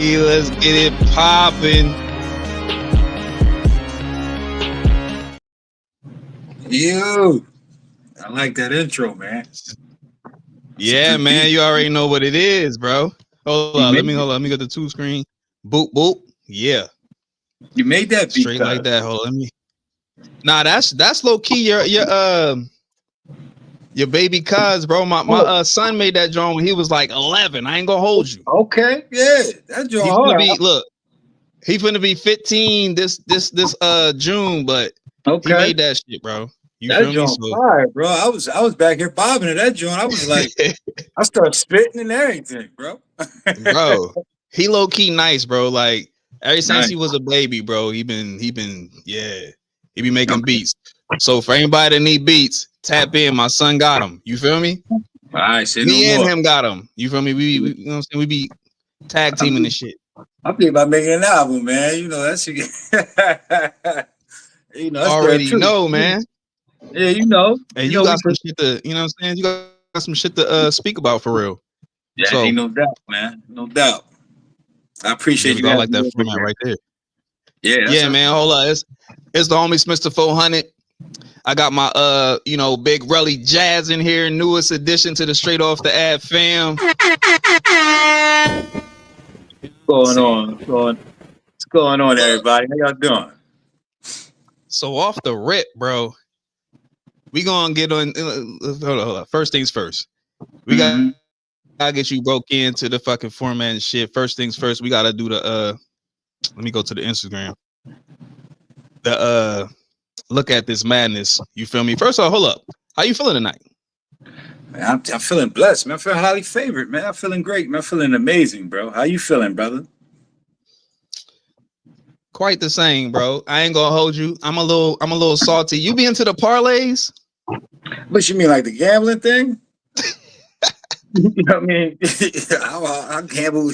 let's get it poppin'. You, I like that intro, man. Yeah, man, you already know what it is, bro. Hold on, let me go to two screen. Boop, boop. Yeah. You made that beat straight like that. Hold on, let me. Nah, that's low key. Your baby cuz, bro. My son made that joint when he was like 11. I ain't gonna hold you. Okay, yeah, that joint hard. He finna be 15 this June, but he made that shit, bro. You that feel joint me? fire, bro. I was back here bobbing at that joint. I was like, I started spitting and everything, bro. Bro, he low key nice, bro. Like ever since he was a baby, bro, he been making beats. So for anybody that need beats, tap in. My son got him. You feel me? All right, say me no and more. him got him. You feel me? We you know what I'm saying? We be tag teaming this shit. I'm thinking about making an album, man. You know that's you know that's already know, man. Yeah, you know. And you got some shit to, you know what I'm saying? You got some shit to speak about for real. Yeah, so, ain't no doubt, man. No doubt. I appreciate you. I like that format right there. Yeah, man. Hold on. It's the homies Mr. 400. I got my big Relly Jaz in here, newest addition to the Straight Off the Ave fam. What's going on, everybody? How y'all doing? So off the rip, bro. We gonna get on. Hold on. First things first. We gotta get you broke into the fucking format and shit. First things first. We gotta do the Let me go to the Instagram. The look at this madness. You feel me? First of all, hold up. How you feeling tonight? Man, I'm feeling blessed, man. I feel highly favored, man. I'm feeling great, man. I'm feeling amazing, bro. How you feeling, brother? Quite the same, bro. I ain't gonna hold you. I'm a little salty. You be into the parlays? What you mean, like the gambling thing? You know what I mean? I gamble.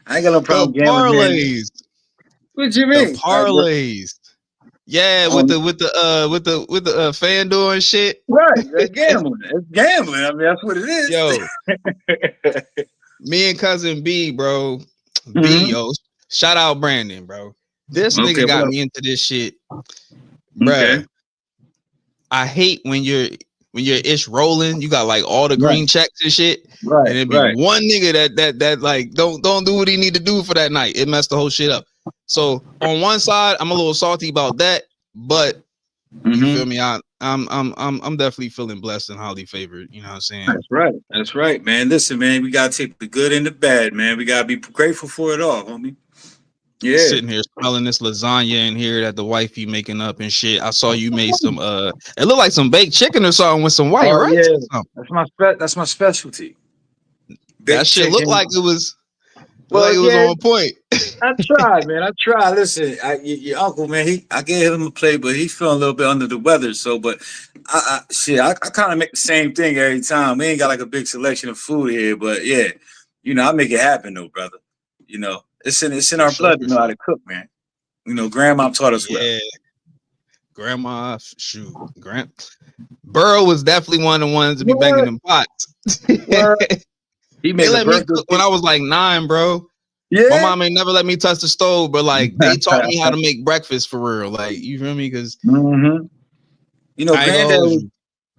I ain't got no problem gambling. Parlays. What you mean? The parlays. Yeah, with the FanDuel and shit. Right, that's gambling. It's gambling. I mean, that's what it is. Yo, me and cousin B, bro. B, yo, shout out Brandon, bro. This nigga got me into this shit, bro. Okay. I hate when you're ish rolling. You got like all the green checks and shit, right? And it be one nigga that like don't do what he need to do for that night. It messed the whole shit up. So on one side, I'm a little salty about that, but you feel me? I'm definitely feeling blessed and highly favored. You know what I'm saying? That's right, man. Listen, man, we gotta take the good and the bad, man. We gotta be grateful for it all, homie. Yeah, sitting here smelling this lasagna in here that the wifey making up and shit. I saw you made some it looked like some baked chicken or something with some white rice. Yeah. That's my specialty. That shit looked like it was on point. I tried, man. I tried. Listen, your uncle, man, I gave him a plate, but he's feeling a little bit under the weather. So, but I kind of make the same thing every time. We ain't got like a big selection of food here, but yeah, you know, I make it happen though, brother. You know, it's in our blood to know how to cook, man. You know, grandma taught us well. Grandma, shoot, Burrow was definitely one of the ones to be banging them pots. He let me cook when I was like 9, bro. Yeah. My mom ain't never let me touch the stove, but like they taught me how to make breakfast for real. Like, you feel me? Because you know, granddad,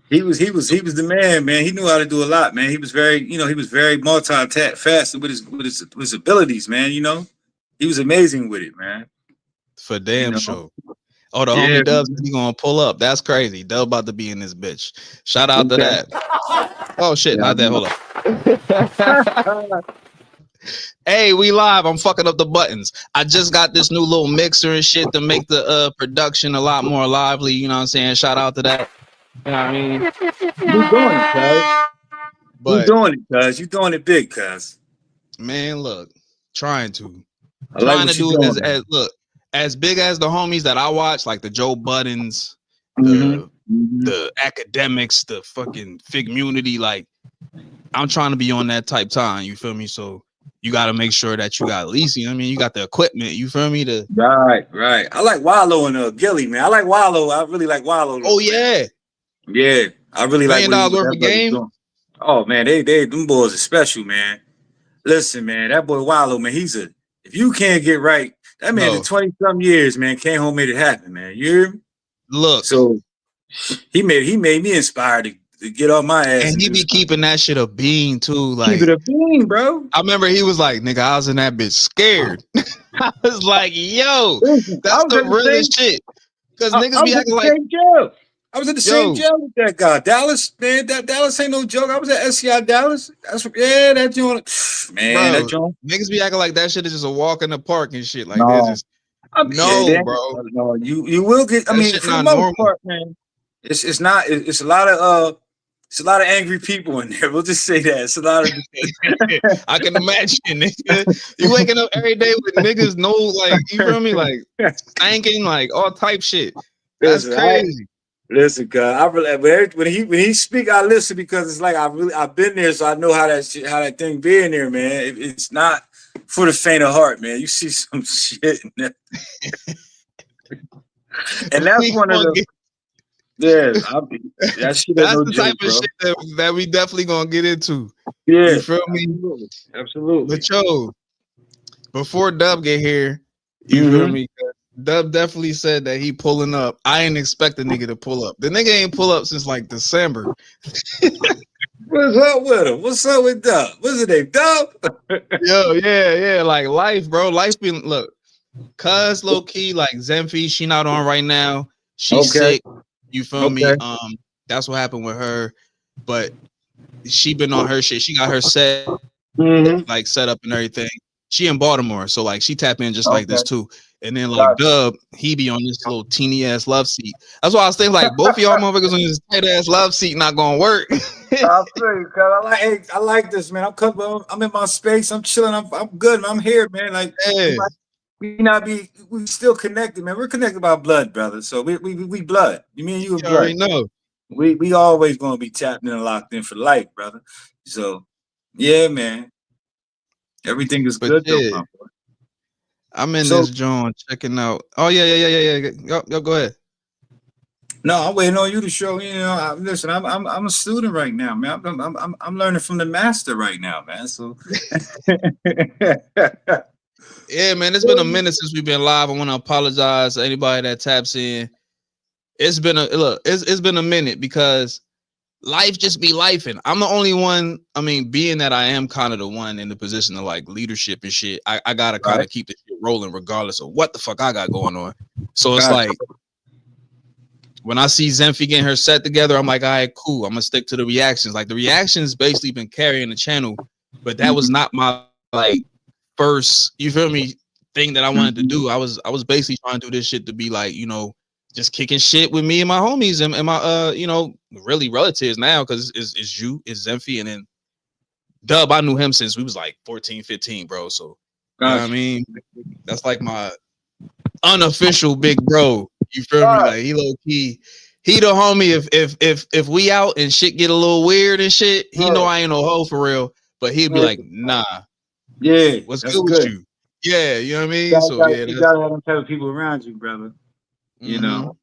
he was the man. He knew how to do a lot, man. He was very multifaceted with his abilities, man. You know, he was amazing with it, man. For damn sure. Oh, the homie Dubs, he gonna pull up. That's crazy. Dub about to be in this bitch. Shout out to that. Oh shit, not that. Hold up. Hey, we live. I'm fucking up the buttons. I just got this new little mixer and shit to make the production a lot more lively. You know what I'm saying? Shout out to that. You know what I mean? You doing it, cuz. You doing it, cuz. You doing it big, cuz. Man, look, trying to do it as big as the homies that I watch, like the Joe Buttons, the academics, the fucking Fig Community. Like, I'm trying to be on that type time. You feel me? So you got to make sure that you got at least, you know what I mean? You got the equipment. You feel me? Right. I like Wallow and Gilly, man. I like Wallow. I really like Wallow. Oh yeah. Yeah. I really like $1 million worth of game. Oh man, they them boys are special, man. Listen, man, that boy Wallow, man, he's a If you can't get right, that man No. in 20-some years, man, came home, made it happen, man. You hear me? Look. So he made me inspired to get on my ass. And he be keeping that shit a bean too. Like, keep it a bean, bro. I remember he was like, nigga, I was in that bitch scared. I was like, yo, Listen, that's the realest shit. Because niggas be acting like, I was at the same jail with that guy. Dallas, man, that Dallas ain't no joke. I was at SCI Dallas. That joint. Man, bro, that joint. niggas be acting like that shit is just a walk in the park and shit. Like, No. there's just, bro. No, you will get, I mean, for the most part, man, it's not, it's a lot of, it's a lot of angry people in there. We'll just say that. It's a lot of. I can imagine, nigga. You waking up every day with niggas know, like, you feel me, like stinking, like all type shit. That's crazy. Listen, cuz I really, when he speak, I listen because it's like I've been there, so I know how that thing be in there, man. It's not for the faint of heart, man. You see some shit in there. And that's one of the. Yeah, that's the type of shit that we definitely gonna get into. Yeah, you feel me? Absolutely. But yo, before Dub get here, you feel me? Dub definitely said that he pulling up. I ain't expect the nigga to pull up. The nigga ain't pull up since like December. What's up with him? What's up with Dub? What's it name? Dub? Yo, yeah, like life, bro. Life been look. Cuz low key, like Zenfi, she not on right now. She's sick. You feel me? That's what happened with her. But she been on her shit. She got her set like set up and everything. She in Baltimore, so like she tap in just like this too. And then like Dub, he be on this little teeny ass love seat. That's why I was thinking like both of y'all motherfuckers on this tight ass love seat not gonna work. I'll tell you, cuz I like this, man. I'm in my space. I'm chilling. I'm good, man. I'm here, man. Like we still connected, man. We're connected by blood, brother. So we blood. You mean you blood? Already know. We always gonna be tapped in and locked in for life, brother. So yeah, man. Everything is good though, my boy. I'm in this joint checking out. Oh yeah. Go ahead. No, I'm waiting on you to show. You know, listen. I'm a student right now, man. I'm learning from the master right now, man. So yeah, man. It's been a minute since we've been live. I want to apologize to anybody that taps in. It's been it's been a minute because life just be lifing. I'm the only one. I mean, being that I am kind of the one in the position of like leadership and shit, I gotta kind of keep the shit rolling regardless of what the fuck I got going on. So it's like when I see Zenfi getting her set together, I'm like, all right, cool. I'm gonna stick to the reactions. Like the reactions basically been carrying the channel, but that was not my like first, you feel me, thing that I wanted to do. I was basically trying to do this shit to be like, you know, just kicking shit with me and my homies and my you know, really relatives now, because it's you, it's Zenfi, and then Dub, I knew him since we was like 14, 15, bro. So you know what I mean? That's like my unofficial big bro. You feel me? Like he low key, he the homie. If we out and shit get a little weird and shit, he know I ain't no hoe for real. But he'd be like, nah. Yeah. What's good with you? Yeah, you know what I mean? So yeah, you gotta have them type of people around you, brother. You know.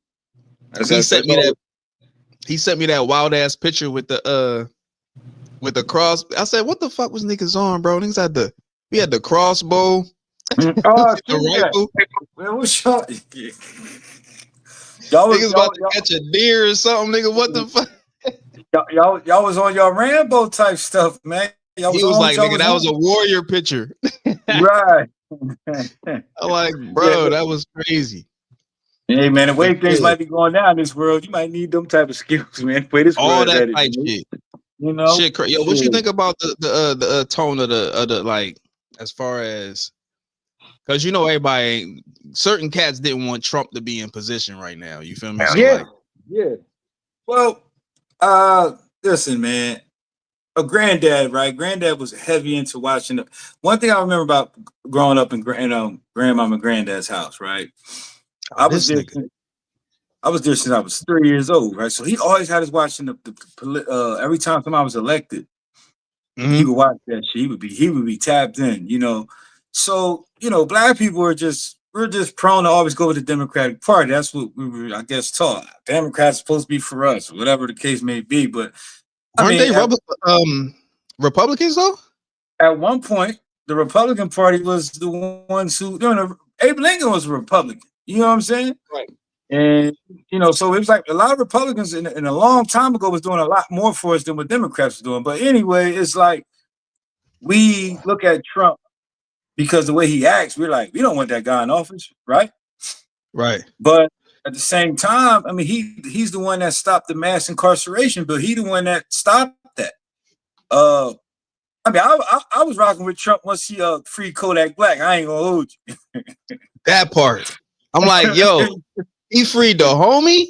He sent me that wild ass picture with the cross. I said, what the fuck was niggas on, bro? Niggas had we had the crossbow. The rifle. Man, what's y'all? Niggas about to catch a deer or something, nigga. What the fuck? Y'all was on your Rambo type stuff, man. He was like, nigga, that was a warrior picture. Right. I'm like, bro, that was crazy. Hey man, the way things might be going down in this world, you might need them type of skills, man. Wait, this all that type shit. You know, shit crazy. Yo, what you think about the tone of the like, as far as, because you know everybody, certain cats didn't want Trump to be in position right now. You feel me? So yeah. Well, listen, man. A granddad, right? Granddad was heavy into watching. One thing I remember about growing up in grandmama and granddad's house, right? I was there since I was 3 years old, right? So he always had us watching every time somebody was elected, he would watch that shit. He would be tapped in, you know. So, you know, black people we're just prone to always go with the Democratic Party. That's what we were, I guess, taught. Democrats supposed to be for us, whatever the case may be. But aren't they Republicans though? At one point, the Republican Party was the ones who, Abe Lincoln was a Republican. You know what I'm saying? Right. And so it was like a lot of Republicans in a long time ago was doing a lot more for us than what Democrats were doing. But anyway, it's like we look at Trump because the way he acts, we're like, we don't want that guy in office, right? Right. But at the same time, I mean, he's the one that stopped the mass incarceration, but he the one that stopped that. I mean, I was rocking with Trump once he freed Kodak Black. I ain't gonna hold you. That part. I'm like, yo, he freed the homie.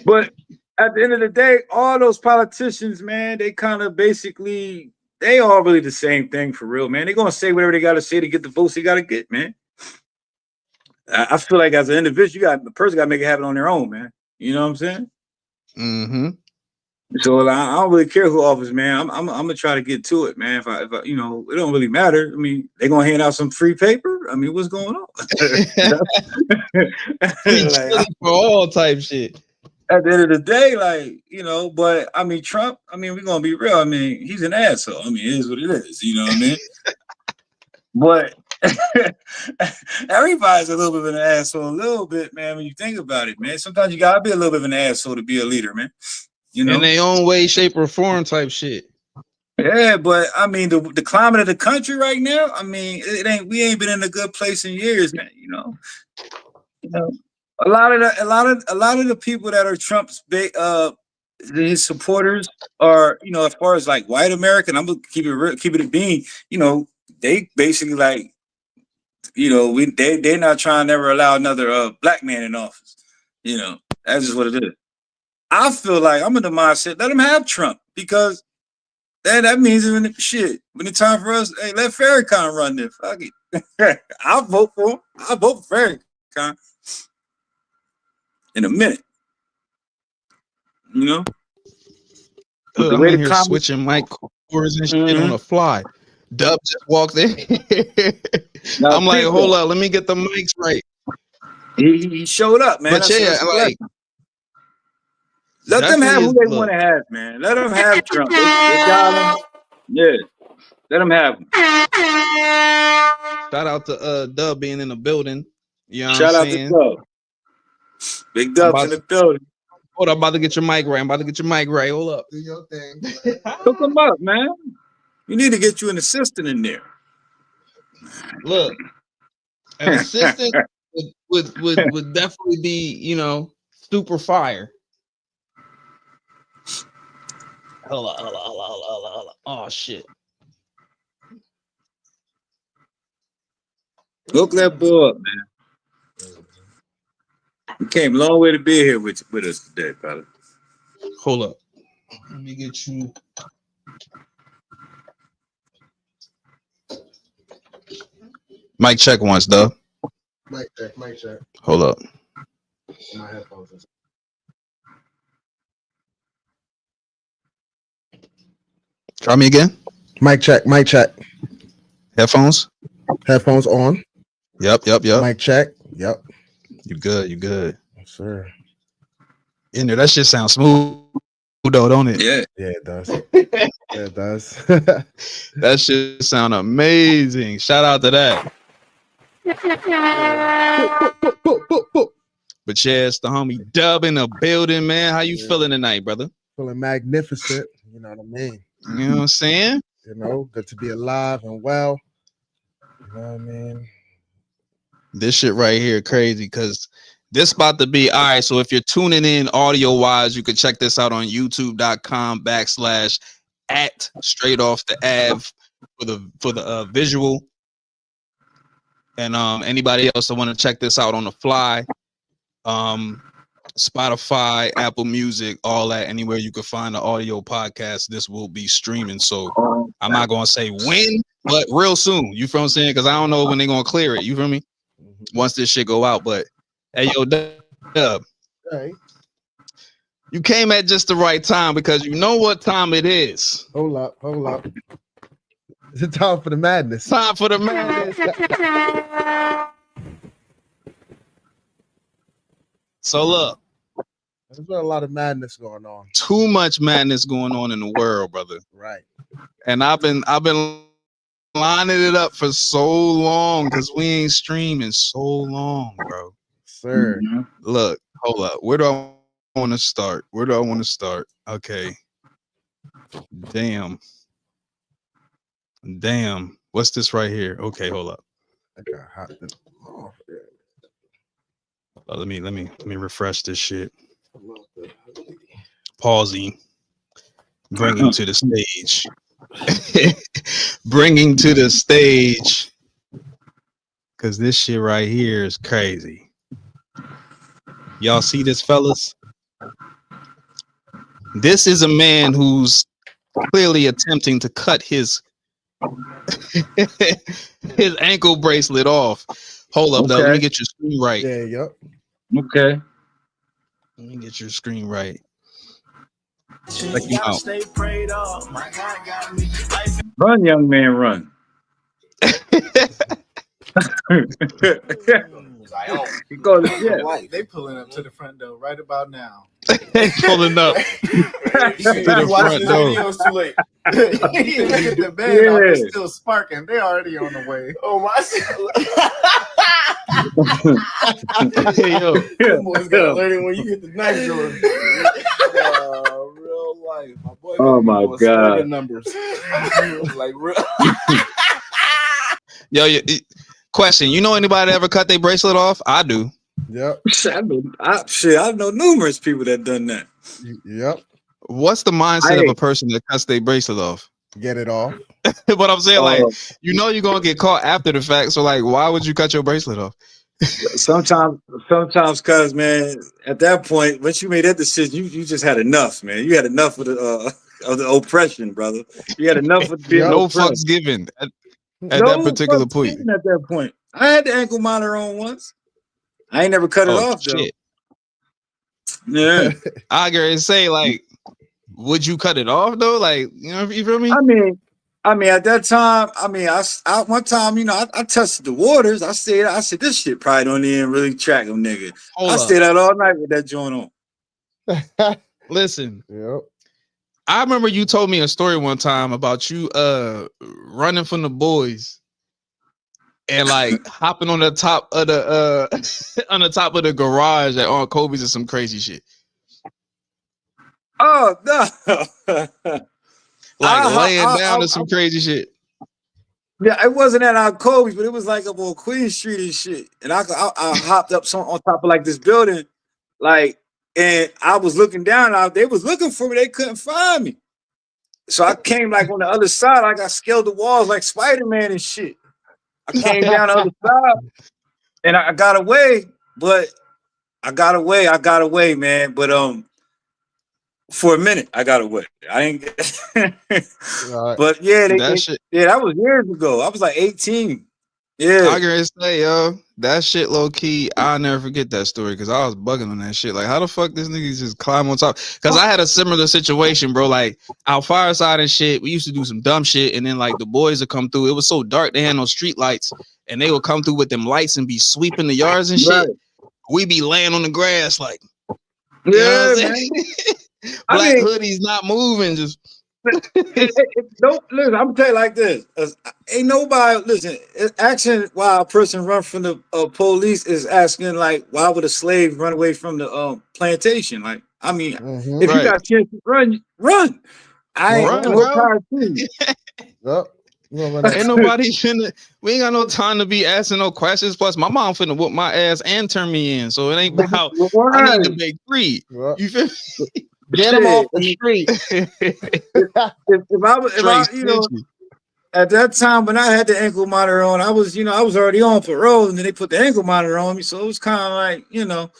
But at the end of the day, all those politicians, man, they kind of basically, they all really the same thing for real, man. They're gonna say whatever they gotta say to get the votes they gotta get, man. I feel like as an individual, the person gotta make it happen on their own, man. You know what I'm saying? Mm-hmm. So I don't really care who offers, man. I'm gonna try to get to it, man. If I it don't really matter. I mean, they gonna hand out some free paper. I mean, what's going on? Like, for all type shit. At the end of the day, but I mean, Trump. I mean, we're gonna be real. I mean, he's an asshole. I mean, it is what it is. You know what I mean? But everybody's a little bit of an asshole, a little bit, man. When you think about it, man, sometimes you gotta be a little bit of an asshole to be a leader, man. In their own way, shape, or form type shit. Yeah, but I mean, the climate of the country right now, I mean, we ain't been in a good place in years, man. A lot of the people that are Trump's big his supporters are, as far as like white American, I'm gonna keep it a bean, they basically like, they're not trying to never allow another black man in office. That's just what it is. I feel like I'm in the mindset, let him have Trump, because that means when it's time for us, hey, let Farrakhan run this. Fuck it. I'll vote for him. I'll vote for Farrakhan in a minute. I'm in here switching mic cords and shit on the fly. Dub just walked in. I'm like, hold up, let me get the mics right. He showed up, man. But yeah, like, let them have who they want to have, man. Let them have Trump. They got him. Yeah, let them have him. Shout out to Dub being in the building. You know Shout what out to Dub. Big Dub's in the building. Hold up, I'm about to get your mic right. Hold up. Do your thing. Hook him up, man. You need to get you an assistant in there. Look, an assistant would definitely be, super fire. Hold on. Oh shit. Hook that boy up, man. You came a long way to be here with us today, brother. Hold up. Let me get you. Mic check once, though. Mic check. Hold up. My headphones. Try me again. Mic check. Headphones on. Yep. Mic check. Yep. You good. Yes, sir. In there, that shit sounds smooth though, don't it? Yeah, it does. It does. That shit sound amazing. Shout out to that. But yeah, it's the homie Dub in the building, man. How you feeling tonight, brother? Feeling magnificent. You know what I mean? You know what I'm saying? Good to be alive and well. You know what I mean? This shit right here crazy, because this about to be all right. So if you're tuning in audio wise, you can check this out on youtube.com/straight off the Ave for the visual. And anybody else that want to check this out on the fly, Spotify, Apple Music, all that, anywhere you can find the audio podcast, this will be streaming. So I'm not gonna say when, but real soon. You feel what I'm saying? Because I don't know when they're gonna clear it. You feel me? Once this shit go out. But hey, yo, Dub, hey. You came at just the right time, because you know what time it is. Hold up. It's time for the madness. So look, there's been a lot of madness going on. Too much madness going on in the world, brother. Right. And I've been lining it up for so long because we ain't streaming so long, bro. Sir. Look, hold up. Where do I want to start? Okay. Damn. What's this right here? Okay, hold up. I got hot. Oh, Let me refresh this shit. Pausing. Bringing to the stage. Bringing to the stage. Cause this shit right here is crazy. Y'all see this, fellas? This is a man who's clearly attempting to cut his his ankle bracelet off. Hold up, though. Let me get your screen right. Yeah, yep. Okay. Let me get your screen right. Check him out. Run, young man, run. He go to jail. They pulling up to the front door right about now. They pulling up to the front door. Videos too late. He get the bed off, it's still sparking. They already on the way. Oh my! Hey, yo, boys got learning when you hit the knife drawer. Real life, my boy. Oh my god! Numbers like real. Yo, question: you know anybody that ever cut their bracelet off? I do. Yep. I know numerous people that done that. Yep. What's the mindset of a person that cuts their bracelet off? Get it off. But I'm saying, like, you know, you're gonna get caught after the fact. So, like, why would you cut your bracelet off? Sometimes, cause man, at that point, once you made that decision, you just had enough, man. You had enough of the oppression, brother. You had enough of being no oppressed. fucks given at that particular point. At that point, I had the ankle monitor on once. I ain't never cut it off though. Shit. Yeah, I gotta say, like, would you cut it off though? Like, you know, you feel me? I mean, at that time, I one time, you know, I tested the waters. I said, this shit probably don't even really track them, nigga. I stayed out all night with that joint on. Listen, yep. I remember you told me a story one time about you running from the boys and like hopping on the top of the on the top of the garage at Aunt Kobe's or some crazy shit. Oh no. Like laying down to some crazy shit. Yeah, it wasn't at Aunt Kobe's, but it was like up on Queen Street and shit. And I hopped up on top of like this building, like, and I was looking down. They was looking for me. They couldn't find me. So I came like on the other side. Like I scaled the walls like Spider-Man and shit. I came down the other side and I got away, but I got away, man. But for a minute, I got away. I ain't but yeah, that was years ago. I was like 18. Yeah. I gotta say, yo, that shit low key, I'll never forget that story because I was bugging on that shit. Like, how the fuck this nigga just climb on top? Because I had a similar situation, bro. Like, our fireside and shit, we used to do some dumb shit, and then like the boys would come through. It was so dark, they had no street lights, and they would come through with them lights and be sweeping the yards and shit. Right. We be laying on the grass, like, yeah, you know what I'm saying? Black hoodies not moving, just no, listen, I'm gonna tell you like this. Ain't nobody listen. Asking why a person run from the police is asking like why would a slave run away from the plantation? Like, I mean, if you got a chance to run. I ain't no time to. Ain't nobody finna. We ain't got no time to be asking no questions. Plus, my mom finna whoop my ass and turn me in, so it ain't about. I need to make free. You feel me? Get him off the street. if I, you know, at that time when I had the ankle monitor on, I was already on parole, and then they put the ankle monitor on me, so it was kind of like, you know,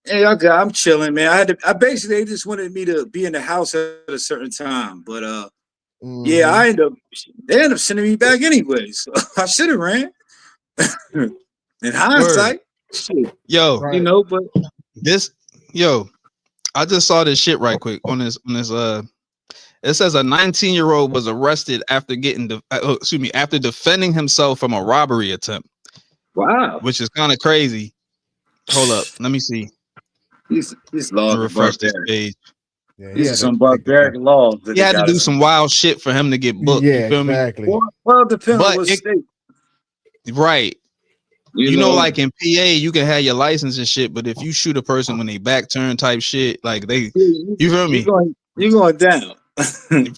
hey, I'm chilling, man. They just wanted me to be in the house at a certain time, but yeah, they ended up sending me back anyway, so I should have ran. In hindsight, shit, yo, you know, but I just saw this shit right quick on this. It says a 19-year-old was arrested after after defending himself from a robbery attempt. Wow, which is kind of crazy. Hold up, let me see. He's long. Refresh this page. Yeah, these are some barbaric laws. He had to do some wild shit for him to get booked. Yeah, you feel exactly. Me? Well, it depends on But what state. Right. You know, know, like in PA, you can have your license and shit, but if you shoot a person when they back turn type shit, like they, you feel me? You're going down.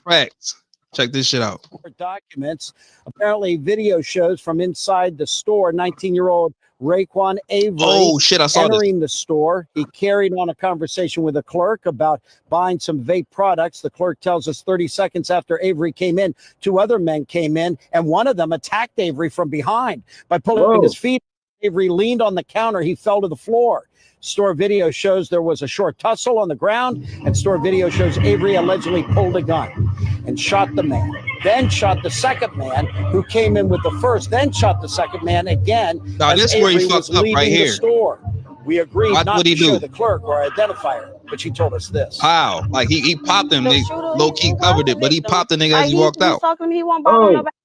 Facts. Check this shit out. Documents. Apparently, video shows from inside the store. 19-year-old Raekwon Avery. Oh shit! I saw entering the store. He carried on a conversation with a clerk about buying some vape products. The clerk tells us 30 seconds after Avery came in, 2 other men came in, and one of them attacked Avery from behind by pulling his feet. Avery leaned on the counter. He fell to the floor. Store video shows there was a short tussle on the ground, and store video shows Avery allegedly pulled a gun and shot the man, then shot the second man who came in with the first, then shot the second man again. Now this is where he fucked up right here. Store. We agreed Watch not what he to show do. the clerk or identify her, but she told us this. How? Like he popped him. They low key covered it, but he popped the nigga as he walked out. He won't bother nobody.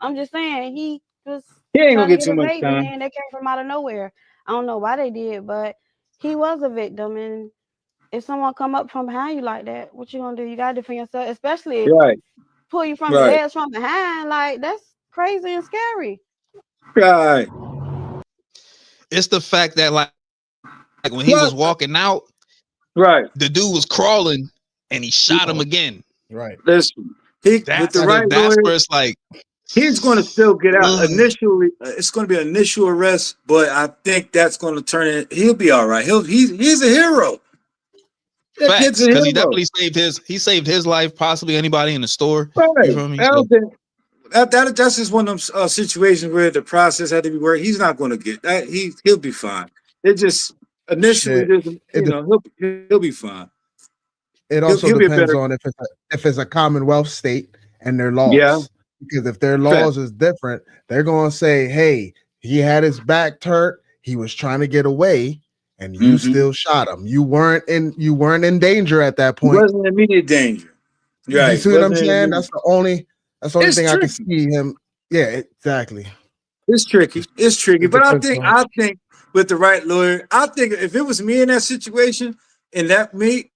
I'm just saying he ain't gonna get too much time. And they came from out of nowhere. I don't know why they did, but he was a victim. And if someone come up from behind you like that, what you gonna do? You gotta defend yourself, especially pull you from the legs from behind. Like that's crazy and scary. Right. It's the fact that like when he was walking out, the dude was crawling and he shot him again. Right. Listen, with the right that's lawyer, where it's like he's going to still get out. Initially, it's going to be an initial arrest, but I think that's going to turn it. He'll be all right. He's a hero. Facts, because he definitely saved his life, possibly anybody in the store. Right. You feel me? That's just one of them situations where the process had to be worked. He's not going to get that. He'll be fine. It just initially, he'll be fine. It also depends on if it's a Commonwealth state and their laws. Yeah. Because if their laws is different, they're going to say, hey, he had his back turned, he was trying to get away, and you still shot him. You weren't in danger at that point. He wasn't in immediate danger. Right. You see what I'm saying? That's the only thing I can see him. Yeah, exactly. It's tricky. But I think with the right lawyer, I think if it was me in that situation and that me,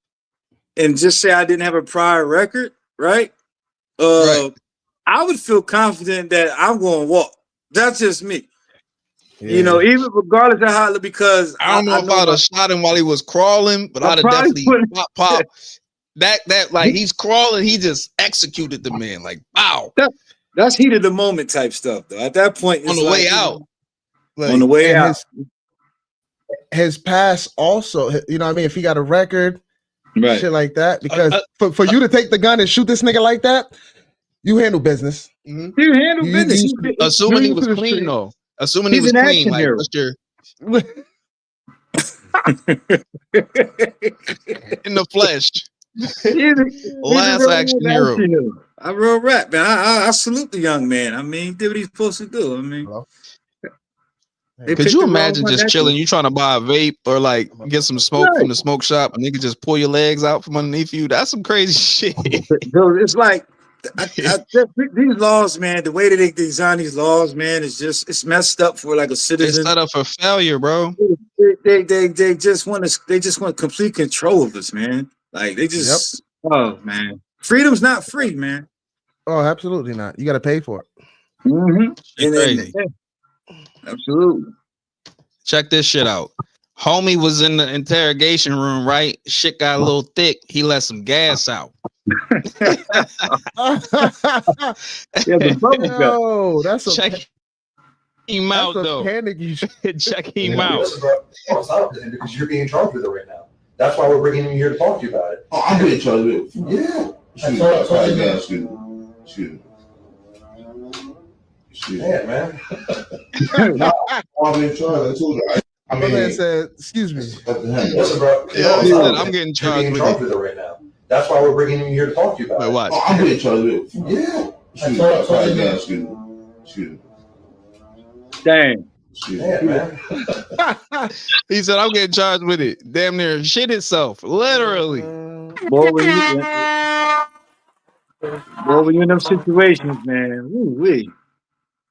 and just say I didn't have a prior record, right? I would feel confident that I'm going to walk. That's just me. Yeah. You know, even regardless of how it look, because I don't know if I'd have shot him while he was crawling, but I'd have definitely pop. That like he's crawling, he just executed the man. Like, wow. That's heat of the moment type stuff, though. At that point, on the way out. On the way out. His pass also, you know what I mean? If he got a record, shit like that, because for you to take the gun and shoot this nigga like that, you handle business. You handle business. Assuming he was clean, though. Assuming he was clean, like what's your in the flesh. Last action hero. I real rap, man. I salute the young man. I mean, he did what he's supposed to do. I mean, could you imagine just chilling? You trying to buy a vape or like get some smoke from the smoke shop, and nigga just pull your legs out from underneath you? That's some crazy shit. It's like these laws, man. The way that they design these laws, man, it's messed up for like a citizen. It's set up for failure, bro. They just want complete control of us, man. Like they just oh man, freedom's not free, man. Oh, absolutely not. You got to pay for it. Crazy. Absolutely. Check this shit out. Homie was in the interrogation room, right? Shit got a little thick. He let some gas out. Check him out, though. Check him out. Because you're being charged with it right now. That's why we're bringing him here to talk to you about it. Oh, I'm being charged with it. Yeah. Excuse me. Yeah, man. I'm being charged. I told you. I mean, man said, excuse me. I'm getting charged with it right now. That's why we're bringing him here to talk to you about it. What? Oh, I'm being charged with it. Yeah. Excuse me. Dang. Yeah, man. He said, I'm getting charged with it. Damn near shit itself. Literally. Boy, were you in them situations, man? Ooh-wee.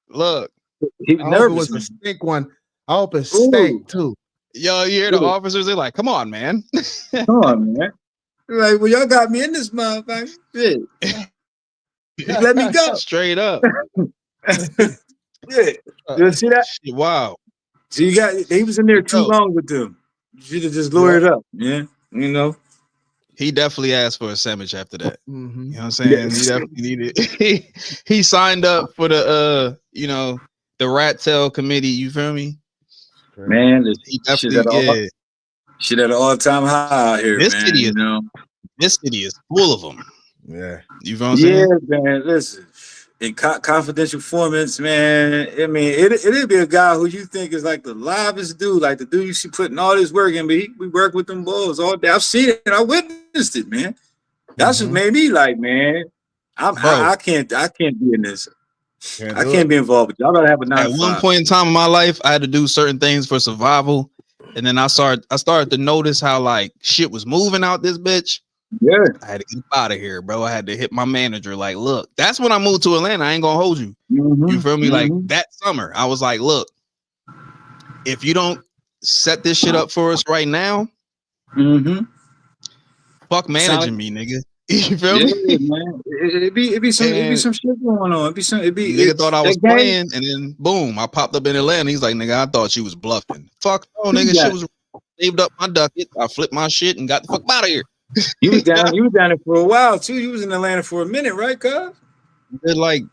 Look. He was nervous. It was a stink one. I hope it's steak too. Yo, you hear the officers? They're like, "Come on, man! Come on, man! Like, well, y'all got me in this motherfucker. Shit. Let me go. Straight up. Yeah. You see that? Shit, wow. So he was in there too long with them. You should have just lured up. Yeah. You know. He definitely asked for a sandwich after that. Mm-hmm. You know what I'm saying? He definitely needed he signed up for the the rat tail committee, you feel me? Man, he definitely shit at an all-time high out here, this man. City you is, know. This city is full of them. Yeah. You feel what I'm saying? Man, listen. In confidential informants, man. I mean, it'd be a guy who you think is like the livest dude, like the dude you see putting all this work in. But we work with them boys all day. I've seen it. I witnessed it, man. That's what made me like, man. I can't be in this. I can't be involved with you. I gotta have a 9 to 5. At one point in time in my life, I had to do certain things for survival, and then I started to notice how like shit was moving out this bitch. Yeah, I had to get out of here, bro. I had to hit my manager. Like, look, that's when I moved to Atlanta. I ain't gonna hold you. You feel me? Like that summer, I was like, look, if you don't set this shit up for us right now, fuck managing me, nigga. You feel me? Man. It'd be some shit going on. Nigga thought I was playing, and then boom, I popped up in Atlanta. He's like, nigga, I thought you was bluffing. Fuck no, nigga. Shit was saved up my ducket. I flipped my shit and got the fuck out of here. You was down there for a while too. You was in Atlanta for a minute, right, cuz? Did like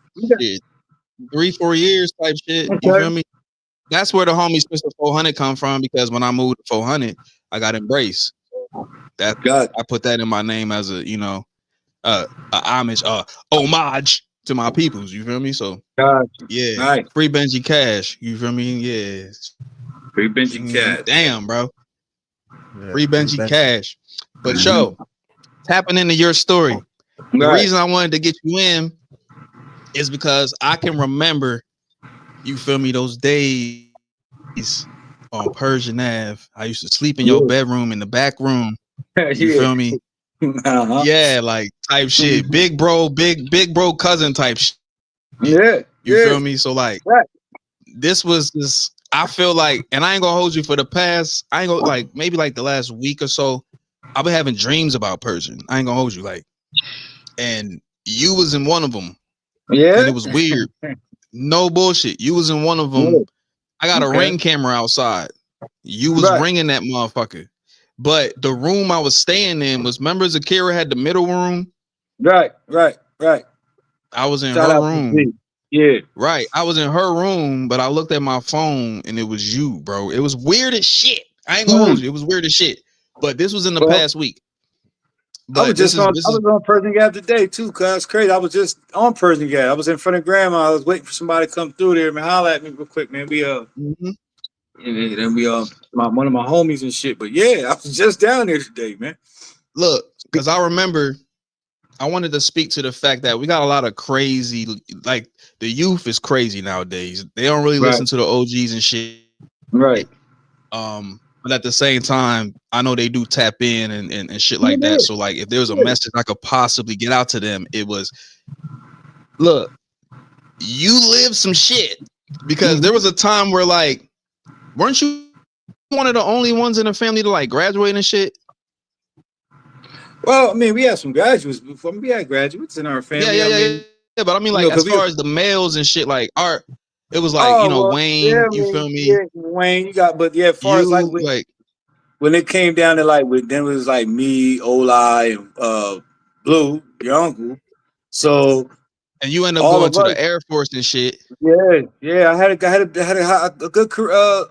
shit, 3-4 years type shit. You feel me? That's where the homies Mr. 400 come from, because when I moved to 400, I got embraced. That I put that in my name as a homage, homage to my peoples. You feel me? So yeah, free Benji Cash. You feel me? Yeah, free Benji Cash. Damn, bro. Yeah, free Benji Cash. But tapping into your story, the reason I wanted to get you in is because I can remember, you feel me, those days on Persian Ave. I used to sleep in your bedroom in the back room. You feel me? Yeah, like type shit. Big bro cousin type shit. Yeah. You feel me? So like this was this, I feel like, and I ain't gonna hold you for the past, I ain't gonna like maybe like the last week or so, I've been having dreams about Persian. I ain't gonna hold you, like, and you was in one of them. Yeah. And it was weird. No bullshit. You was in one of them. I got a ring camera outside. You was ringing that motherfucker. But the room I was staying in was, remember Zakira had the middle room? Right. I was in her room. Yeah. Right. I was in her room, but I looked at my phone and it was you, bro. It was weird as shit. I ain't gonna hold you. It was weird as shit. But this was in the past week. But I was on Persian Gap today too, cuz it's crazy. I was just on Persian Gap. I was in front of grandma. I was waiting for somebody to come through there, man. Holler at me real quick, man. Then we one of my homies and shit. But yeah, I was just down there today, man. Look, because I remember I wanted to speak to the fact that we got a lot of crazy, like the youth is crazy nowadays. They don't really listen to the OGs and shit. Right. But at the same time, I know they do tap in and shit like that. So like if there was a message I could possibly get out to them, it was, look, you live some shit. Because there was a time where like, weren't you one of the only ones in the family to like graduate and shit? Well, I mean, we had some graduates before. We had graduates in our family. Yeah. But I mean, like, as far as the males and shit, like, it was like, Wayne, you feel me? Yeah, Wayne, as far as like when it came down to like, then it was like me, Oli, and Blue, your uncle. So, and you end up going to the Air Force and shit. Yeah. I had a good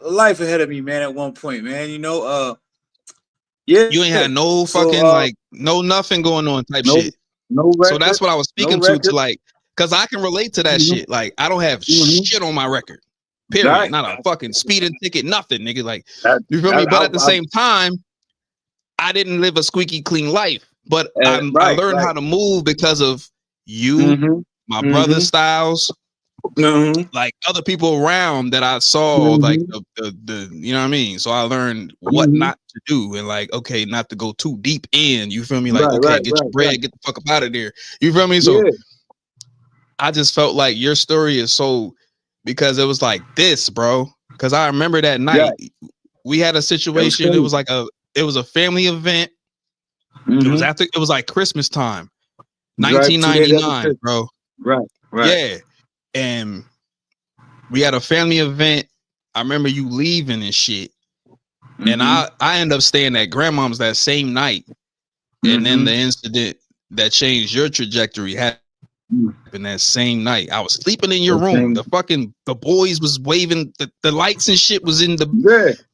life ahead of me, man. At one point, man, yeah, you ain't had no fucking no nothing going on type shit. No record, so that's what I was speaking to like, because I can relate to that shit. Like, I don't have shit on my record. Period. Not a fucking speeding ticket, nothing, nigga. Like, you feel me? But at the same time, I didn't live a squeaky clean life. But I learned how to move because of you, my brother Styles, like other people around that I saw, like the you know what I mean? So I learned what not to do, and like, okay, not to go too deep in, you feel me? Like, get your bread, get the fuck up out of there. You feel me? So I just felt like your story is so, because it was like this, bro. Because I remember that night we had a situation. It was like it was a family event. It was like Christmas time, 1999, bro. Right. Yeah, and we had a family event. I remember you leaving and shit, and I ended up staying at grandmom's that same night, and then the incident that changed your trajectory happened that same night. I was sleeping in your room. The boys was waving, the lights and shit was in the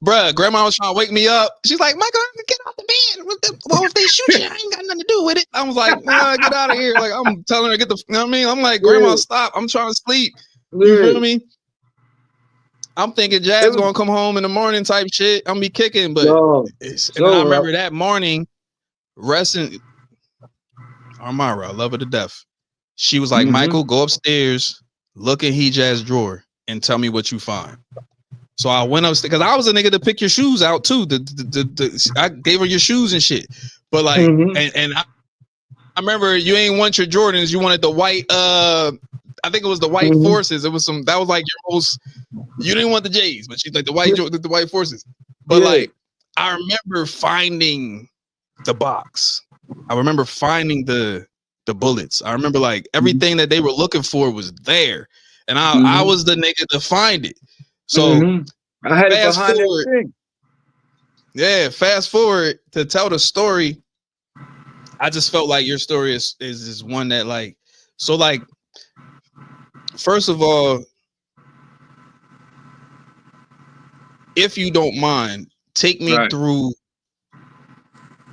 bruh. Grandma was trying to wake me up. She's like, Michael, get off the bed. Well, if they shoot you, I ain't got nothing to do with it. I was like, nah, get out of here. Like, I'm telling her, get the, you know what I mean? I'm like, Grandma, stop. I'm trying to sleep. You feel me? I'm thinking Jazz gonna come home in the morning type shit. I'm be kicking, but and I remember that morning resting. Armara, I love her to death. She was like, Michael, go upstairs, look in Jazz drawer, and tell me what you find. So I went upstairs because I was a nigga to pick your shoes out too. I gave her your shoes and shit. But like, and I remember you ain't want your Jordans. You wanted the white. I think it was the white forces. It was some that was like your most. You didn't want the J's, but she's like the white forces. But like, I remember finding the box. I remember finding the bullets. I remember like everything that they were looking for was there, and I was the nigga to find it. So I had it fast behind forward. everything. Yeah, fast forward to tell the story. I just felt like your story is one that like so like. First of all, if you don't mind, take me through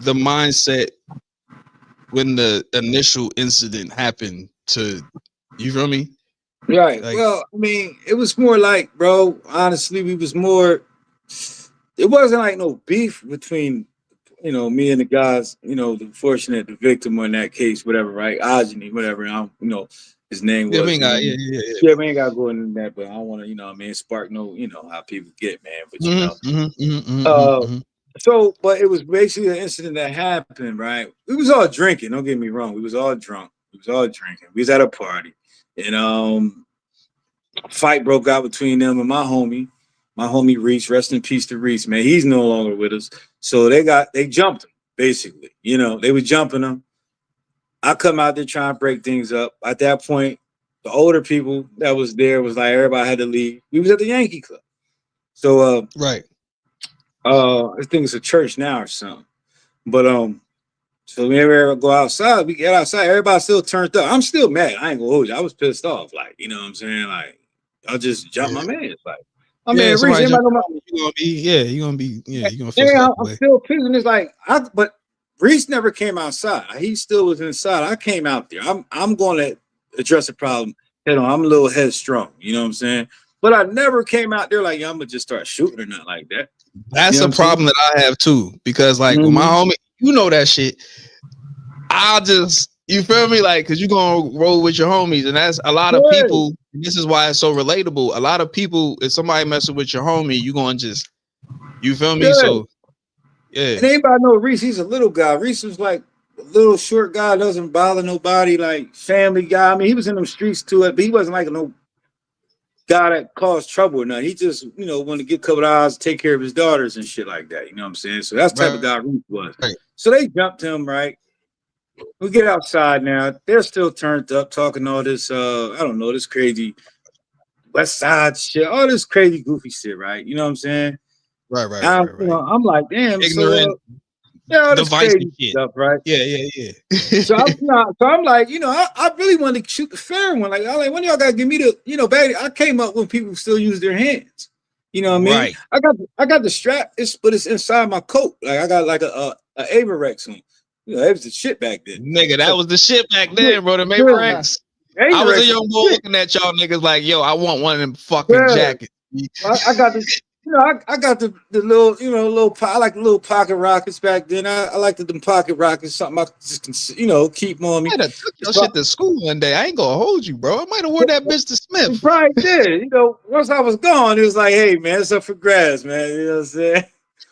the mindset when the initial incident happened to you feel me? Right. Like, well, I mean, it was more like, bro, honestly, it wasn't like no beef between, me and the guys, the victim in that case, whatever, right? Ajani, whatever, his name was. we ain't got, we ain't got to go into that, but I don't want to, spark no, how people get, man. But so, but it was basically an incident that happened, right? We was all drinking. Don't get me wrong. We was all drunk. We was all drinking. We was at a party, and a fight broke out between them and my homie. My homie Reese, rest in peace to Reese, man. He's no longer with us. So they jumped him, basically. They were jumping him. I come out there trying to break things up. At that point, the older people that was there was like everybody had to leave. We was at the Yankee Club. So I think it's a church now or something. But so whenever we go outside, we get outside, everybody still turned up. I'm still mad. I ain't gonna hold you. I was pissed off. Like, you know what I'm saying? Like, I'll just jump my man. It's like, I mean, Reese, you're gonna feel I'm still pissed. And it's like, but Reese never came outside. He still was inside. I came out there. I'm gonna address the problem head on. I'm a little headstrong, you know what I'm saying? But I never came out there like, I'm gonna just start shooting or nothing like that. That's a problem that I have too, because like with my homie, that shit. I'll just, you feel me? Like, cause you gonna roll with your homies, and that's a lot of people. This is why it's so relatable. A lot of people, if somebody messing with your homie, you gonna just, you feel me? So and anybody know Reese? He's a little guy. Reese was like a little short guy, doesn't bother nobody, like family guy. I mean, he was in them streets too, but he wasn't like no guy that caused trouble or nothing. He just, wanted to get a couple of hours, take care of his daughters and shit like that. You know what I'm saying? So that's the type of guy Reese was. So they jumped him, right? We get outside now. They're still turned up, talking all this, I don't know, this crazy West Side shit, all this crazy goofy shit, right? You know what I'm saying? Right. I'm like, damn, ignorant, all this crazy stuff, right? Yeah. So I'm like, I really want to shoot the fair one. Like, when y'all gotta give me the, baby, I came up when people still use their hands. You know what I mean? Right. I got the strap, but it's inside my coat. Like, I got like a Averex on. That was the shit back then. Nigga, that was the shit back then, bro. The Averex. I was a young boy looking at y'all niggas like, yo, I want one of them fucking jackets. I got the, I got the little, I like the little pocket rockets back then. I liked them pocket rockets, something I just can, keep on me. I took your shit to school one day. I ain't gonna hold you, bro. I might have worn that bitch to Smith. Right there. Once I was gone, it was like, hey, man, it's up for grabs, man. You know what I'm saying?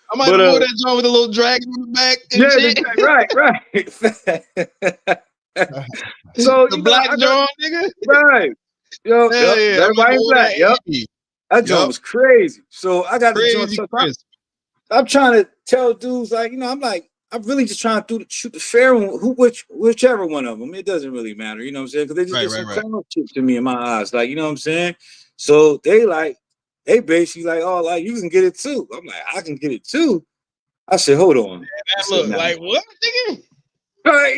I might have worn that joint with a little dragon in the back. Right. So the black joint, nigga. Right. Everybody black. Yep. That joint was crazy. So I got the joint. I'm trying to tell dudes, like, I'm like, I'm really just trying to shoot the fair one, whichever one of them. It doesn't really matter, you know what I'm saying? Because they just did some clown shit to me in my eyes, like, you know what I'm saying? So they basically like, oh, like, you can get it too. I'm like, I can get it too. I said, hold on. Man, that look like what, nigga? Right,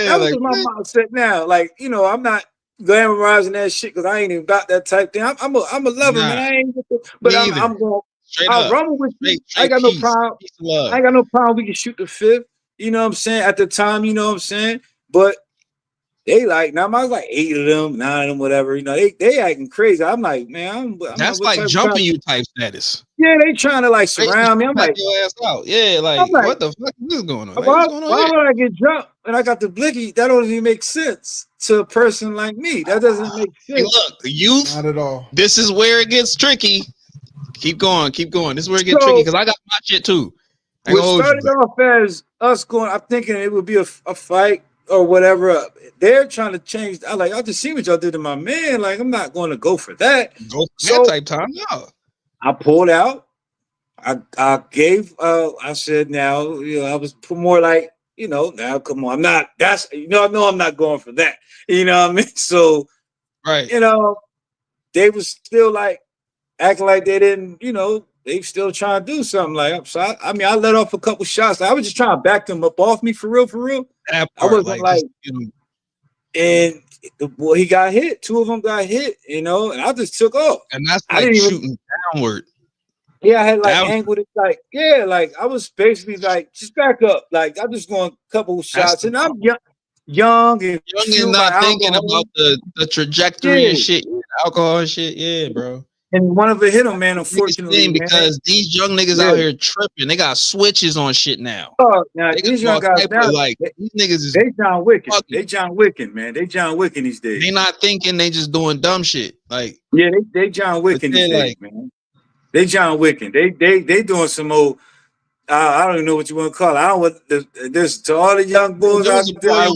that was my mindset now. Like, I'm not glamorizing that shit because I ain't even about that type thing. I'm a lover, man. I ain't, but I'm going. I'll rumble with you. I ain't got no problem. I ain't got no problem. We can shoot the fifth. You know what I'm saying? At the time, you know what I'm saying? But they like, now I was like 8 of them, 9 of them, whatever. They acting crazy. I'm like, man, that's like jumping you type status. Yeah, they trying to like surround me. I'm like, your ass out. Yeah, like what the fuck is going on? Like, why would I get jumped and I got the blicky? That don't even make sense to a person like me. That doesn't make sense. Hey, look, the youth. Not at all. This is where it gets tricky. Keep going. This is where it gets tricky because I got my shit too. What started off as us going, I'm thinking it would be a fight or whatever. They're trying to change. I just see what y'all did to my man. Like, I'm not going to go for that. That type time, no. I pulled out. I gave. I said, now, I was more like, now come on. I'm not. That's I know I'm not going for that. You know what I mean? So, right. They was still like acting like they didn't. They still trying to do something like. So I let off a couple shots. I was just trying to back them up off me for real. That part, I wasn't like and he got hit. 2 of them got hit, and I just took off. And that's like shooting downward. Yeah, I had like angled it, like like I was basically like just back up, like I'm just going a couple shots, and I'm young and not thinking about the trajectory and shit, alcohol and shit. Yeah, bro. And one of it hit him, man. Unfortunately, because these young niggas out here tripping, they got switches on shit now. Oh, now these young guys now, like these niggas is they John Wicking. They John Wicking, man. They John Wicking these days. They not thinking, they just doing dumb shit. Like they John Wicking these days, man. They John Wicking. They doing some old. I don't even know what you want to call it. I don't want this to all the young boys out there.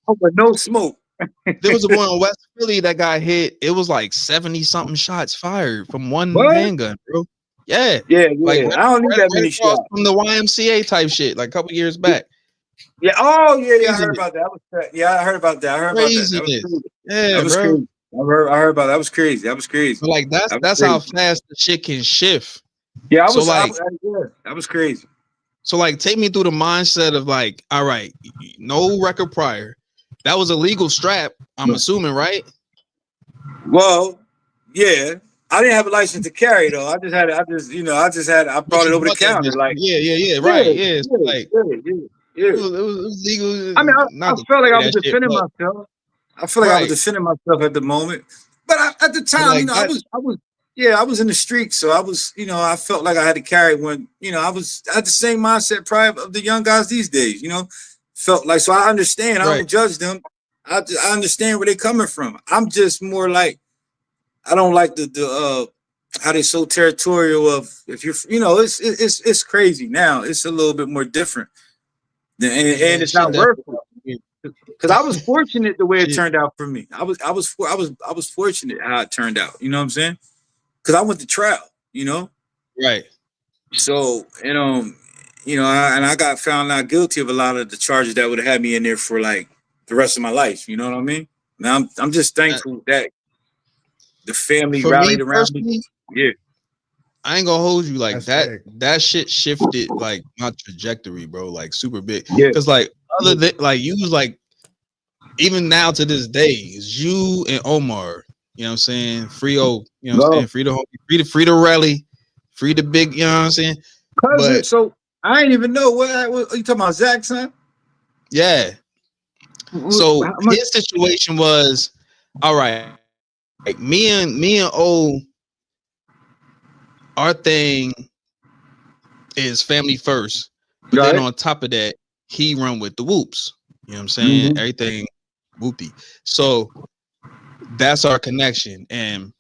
With no smoke. There was a boy in West Philly that got hit. It was like 70 something shots fired from one handgun, bro. Yeah. Like, I don't need that many shots from the YMCA type shit, like a couple years back. Yeah. Oh yeah. I heard about that. I heard about that. That was crazy. Yeah, that was bro. Crazy. I heard about that. That was crazy. That was crazy. But like that's how fast the shit can shift. Yeah, that was crazy. So like, take me through the mindset of like, all right, no record prior. That was a legal strap, I'm assuming, right? Well, yeah. I didn't have a license to carry though. I brought it over the counter. Like, right. Yeah. It was legal. I mean, I felt like I was defending myself. I feel like I was defending myself at the moment. But at the time, I was in the street, so I was, I felt like I had to carry when, I had the same mindset probably of the young guys these days, felt like, so I understand. I don't judge them. I understand where they're coming from. I'm just more like, I don't like the how they so territorial of, if you're, it's crazy now. It's a little bit more different, and it's not worth it. Because I was fortunate the way it turned out for me. I was fortunate how it turned out. You know what I'm saying? Because I went to trial. Right. So and I got found not guilty of a lot of the charges that would have had me in there for like the rest of my life. You know what I mean? Now I'm just thankful that the family rallied around me. Yeah. I ain't gonna hold you like that shit shifted like my trajectory, bro, like super big. Yeah. Because like other than like you was like, even now to this day, is you and Omar, you know what I'm saying? Free O, you know what I'm saying? Free the Relly, free the big, you know what I'm saying? But so I ain't even know what are you talking about, Zach, son? Yeah. So his situation was all right. Like me and O, our thing is family first. But then on top of that, he run with the whoops. You know what I'm saying? Mm-hmm. Everything whoopty. So that's our connection. And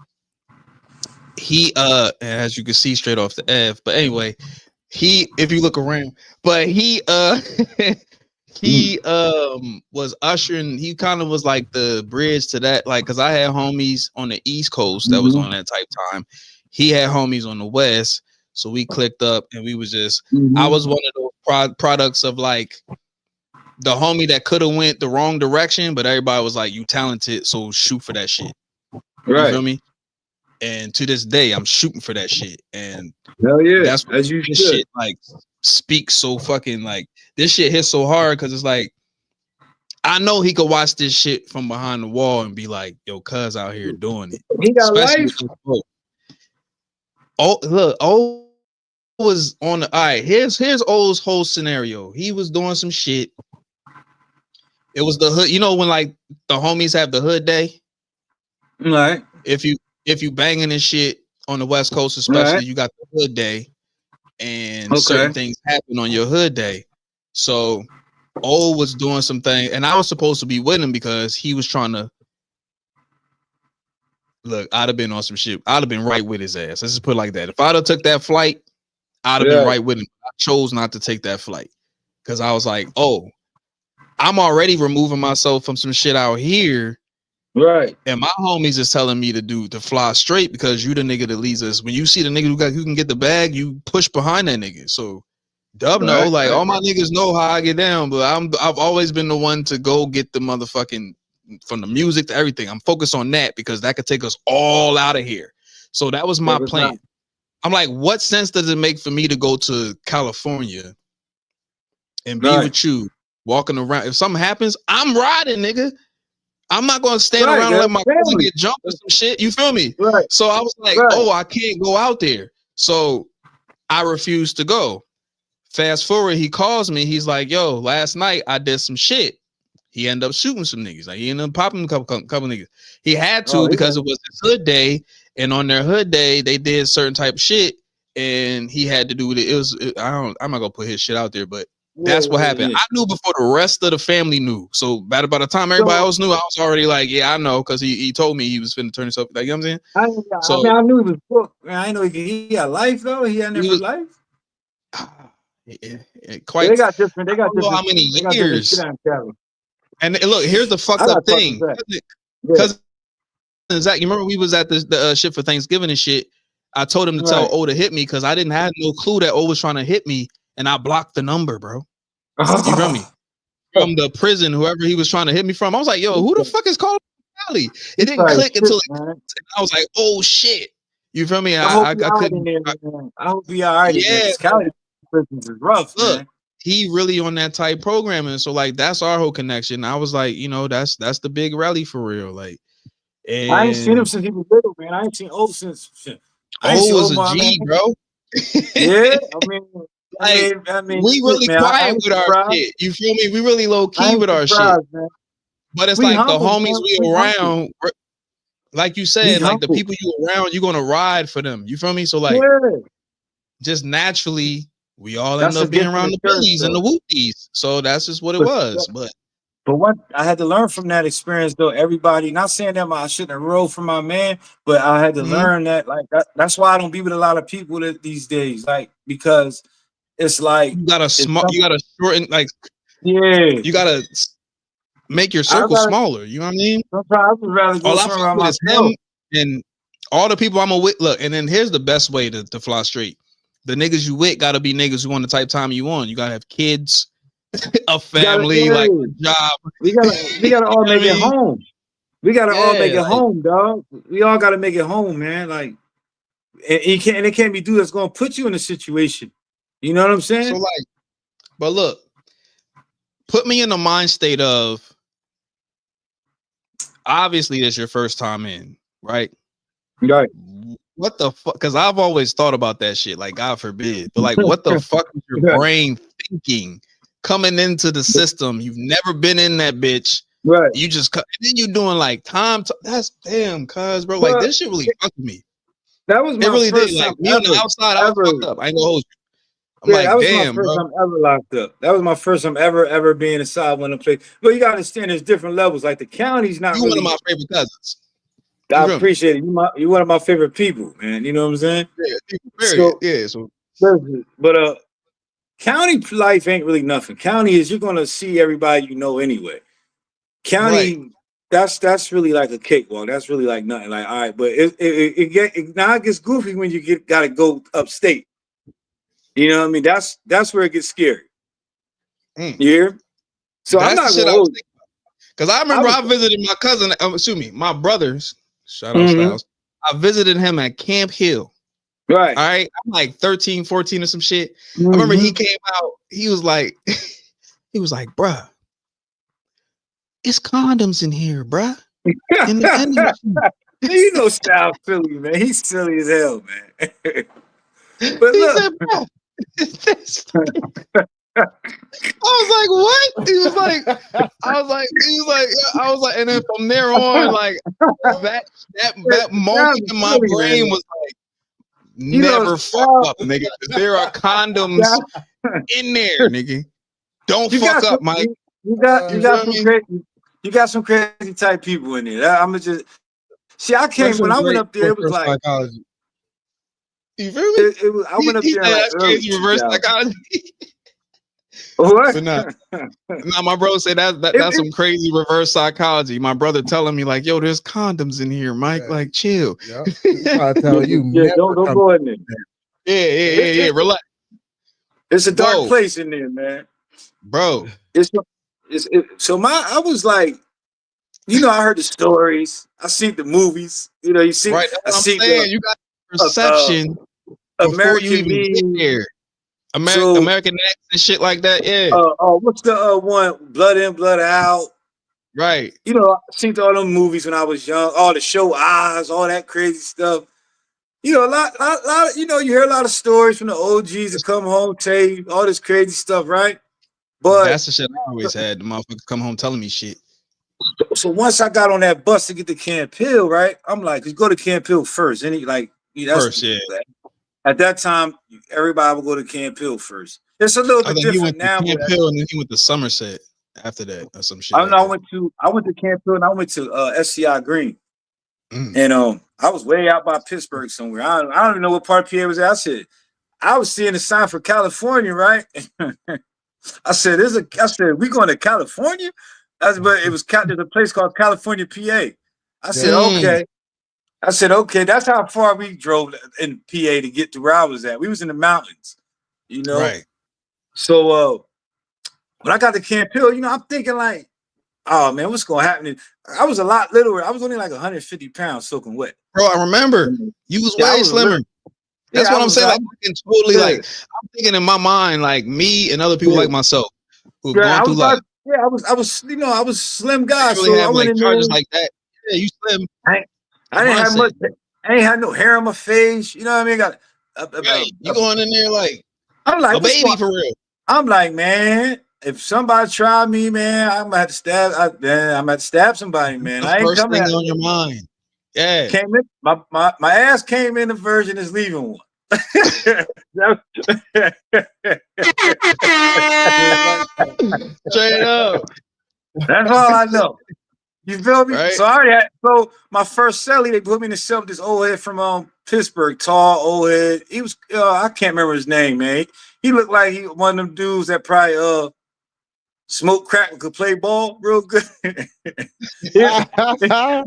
he as you can see straight off the Ave. But anyway, if you look around, but he was ushering, he kind of was like the bridge to that, like, because I had homies on the East Coast that was on that type time. He had homies on the West, so we clicked up and we was just I was one of those products of like the homie that could have went the wrong direction, but everybody was like, "You talented, so shoot for that shit." Right. You feel me? And to this day, I'm shooting for that shit. And hell yeah, that's what as you this should. shit like speaks so fucking like this shit hits so hard because it's like I know he could watch this shit from behind the wall and be like, "Yo, cuz out here doing it." He got Especially life. Oh, look, oh was on the all right. Here's O's whole scenario. He was doing some shit. It was the hood, you know, when like the homies have the hood day. Right. If you banging this shit on the West Coast, especially, you got the hood day, and certain things happen on your hood day. So O was doing some thing, and I was supposed to be with him because he was trying to look. I'd have been on some shit. I'd have been right with his ass. Let's just put it like that. If I'd have took that flight, I'd have been right with him. I chose not to take that flight because I was like, oh, I'm already removing myself from some shit out here. Right. And my homies is telling me to fly straight because you the nigga that leads us. When you see the nigga who can get the bag, you push behind that nigga. So Dub know, like all my niggas know how I get down, but I've always been the one to go get the motherfucking from the music to everything. I'm focused on that because that could take us all out of here. So that was my plan. I'm like, what sense does it make for me to go to California and be with you, walking around? If something happens, I'm riding, nigga. I'm not gonna stand around and let my cousin get jumped or some shit. You feel me? Right. So I was like, oh, I can't go out there. So I refused to go. Fast forward, he calls me. He's like, yo, last night I did some shit. He ended up shooting some niggas. Like he ended up popping a couple niggas. He had to because it was his hood day, and on their hood day they did certain type of shit, and he had to do it. I'm not gonna put his shit out there, but that's what happened. I knew before the rest of the family knew. So by the time everybody else knew, I was already like, yeah, I know, because he told me he was finna turn himself. Like, you know what I'm saying? I mean, I knew he was booked. Man, I know he had life though. He had never life. Quite. They got different. They got different. How many years? And look, here's the fucked up thing. Because Zach, you remember we was at the shit for Thanksgiving and shit. I told him to tell O to hit me because I didn't have no clue that O was trying to hit me, and I blocked the number, bro. You feel me? From the prison, whoever he was trying to hit me from, I was like, "Yo, who the fuck is calling Cali?" It didn't click until I was like, "Oh shit!" You feel me? I couldn't. I hope he all right. Yeah, Cali prisons is rough. Look, man. He really on that type programming, so like that's our whole connection. I was like, you know, that's the big rally for real. Like, and I ain't seen him since he was little, man. I ain't seen O since. O was a G, bro. Yeah, I mean, we really quiet with our shit. You feel me? We really low key with our shit. Man. But it's we like humble, the homies man. We around, like you said, like the people you around, you're gonna ride for them. You feel me? So like, just naturally, we all end up being around the Billies and the Whoopies. So that's just what it was. But what I had to learn from that experience, though, everybody, not saying that I shouldn't have rolled for my man, but I had to learn that, like, that's why I don't be with a lot of people these days, like, because it's like you gotta shorten, like, you gotta make your circle smaller. You know what I mean? Sometimes I would rather go somewhere around him and all the people I'm with. Look, and then here's the best way to fly straight. The niggas you with gotta be niggas who want the type time you want. You gotta have kids, a family, like a job. We gotta all make it home. We gotta all make it home, dog. We all gotta make it home, man. Like, and it can't be dude that's gonna put you in a situation. You know what I'm saying? So like, but look, put me in the mind state of obviously it's your first time in, right? Right. What the fuck? Because I've always thought about that shit. Like, God forbid, but like, what the fuck is your brain thinking coming into the system? You've never been in that bitch, right? You just and then you doing like time. That's damn, cuz bro. Like this shit really fucked me. That was my really first did. Like time me on the outside, I was fucked up. I ain't gonna hold you. I'm like, that was damn, my first bro. time ever locked up. That was my first time ever being inside one of the place. But you gotta understand, there's different levels. Like the county's not. You really one of my favorite cousins. I appreciate it. You one of my favorite people, man. You know what I'm saying? Yeah, So, but county life ain't really nothing. County is you're gonna see everybody you know anyway. County, that's really like a cakewalk. That's really like nothing. Like, all right, but it gets goofy when you gotta go upstate. You know what I mean? That's where it gets scary. Yeah. So that's I'm not the shit gonna I was hold. thinking. Because I remember I visited my cousin, my brothers. Shout out Styles. I visited him at Camp Hill. Right. All right. I'm like 13, 14 or some shit. I remember he came out. He was like, bruh, it's condoms in here, bruh. In the vending You know Styles Philly, man. He's silly as hell, man. But he look. said, bruh. I was like, what? He was like, and then from there on, like that moment in my brain was like, never fuck up, nigga. There are condoms in there, nigga. Don't fuck up, Mike. You got some crazy type people in there. I'm just see. I came when I went up there. It was like psychology. You feel me? I went up there like that's crazy reverse psychology. What? But nah, my bro said that's some crazy reverse psychology. My brother telling me like, yo, there's condoms in here, Mike. Yeah. Like, chill. Yeah, I tell you, don't go in there. Yeah. Relax. It's a dark place in there, man. Bro. I was like, I heard the stories. I seen the movies. You see, right? I see you got perception before you even get there. American X and shit like that, yeah. What's the one? Blood In, Blood Out. Right. I seen all them movies when I was young. All the show eyes, all that crazy stuff. A lot. You hear a lot of stories from the OGs that come home, tell you all this crazy stuff, right? But that's the shit I always had. The motherfuckers come home telling me shit. So once I got on that bus to get to Camp Hill, right? I'm like, let's go to Camp Hill first. And first, yeah. At that time, everybody would go to Camp Hill first. It's a little bit different now. Camp Hill and then he went to Somerset after that or some shit. I went to Camp Hill and I went to SCI Green. And I was way out by Pittsburgh somewhere. I don't even know what part of PA was at. I was seeing the sign for California, right? I said, we going to California? But it was there's a place called California, PA. I said, okay. That's how far we drove in PA to get to where I was at. We was in the mountains, Right. So when I got to Camp Hill, I'm thinking like, oh man, what's gonna happen? I was a lot littler. I was only like 150 pounds soaking wet. Bro, I remember you was way slimmer. That's what I'm saying. Like, I'm thinking in my mind, like me and other people like myself who've gone through life. Yeah, I was slim guy. Really so have I went like in charges there. like that. Yeah, you slim. I didn't have much. I ain't had no hair on my face. You know what I mean? You going in there like I'm like a baby for real. I'm like, man, if somebody try me, man, I'm gonna have to stab. I'm gonna have to stab somebody, man. I ain't first coming thing on your mind. Yeah, came in. My ass came in. The virgin is leaving one. Straight up. That's all I know. You feel me? Right. So my first celly, they put me in the cell with this old head from Pittsburgh, tall old head. He was I can't remember his name, man. He looked like he one of them dudes that probably smoked crack and could play ball real good. Yeah, he got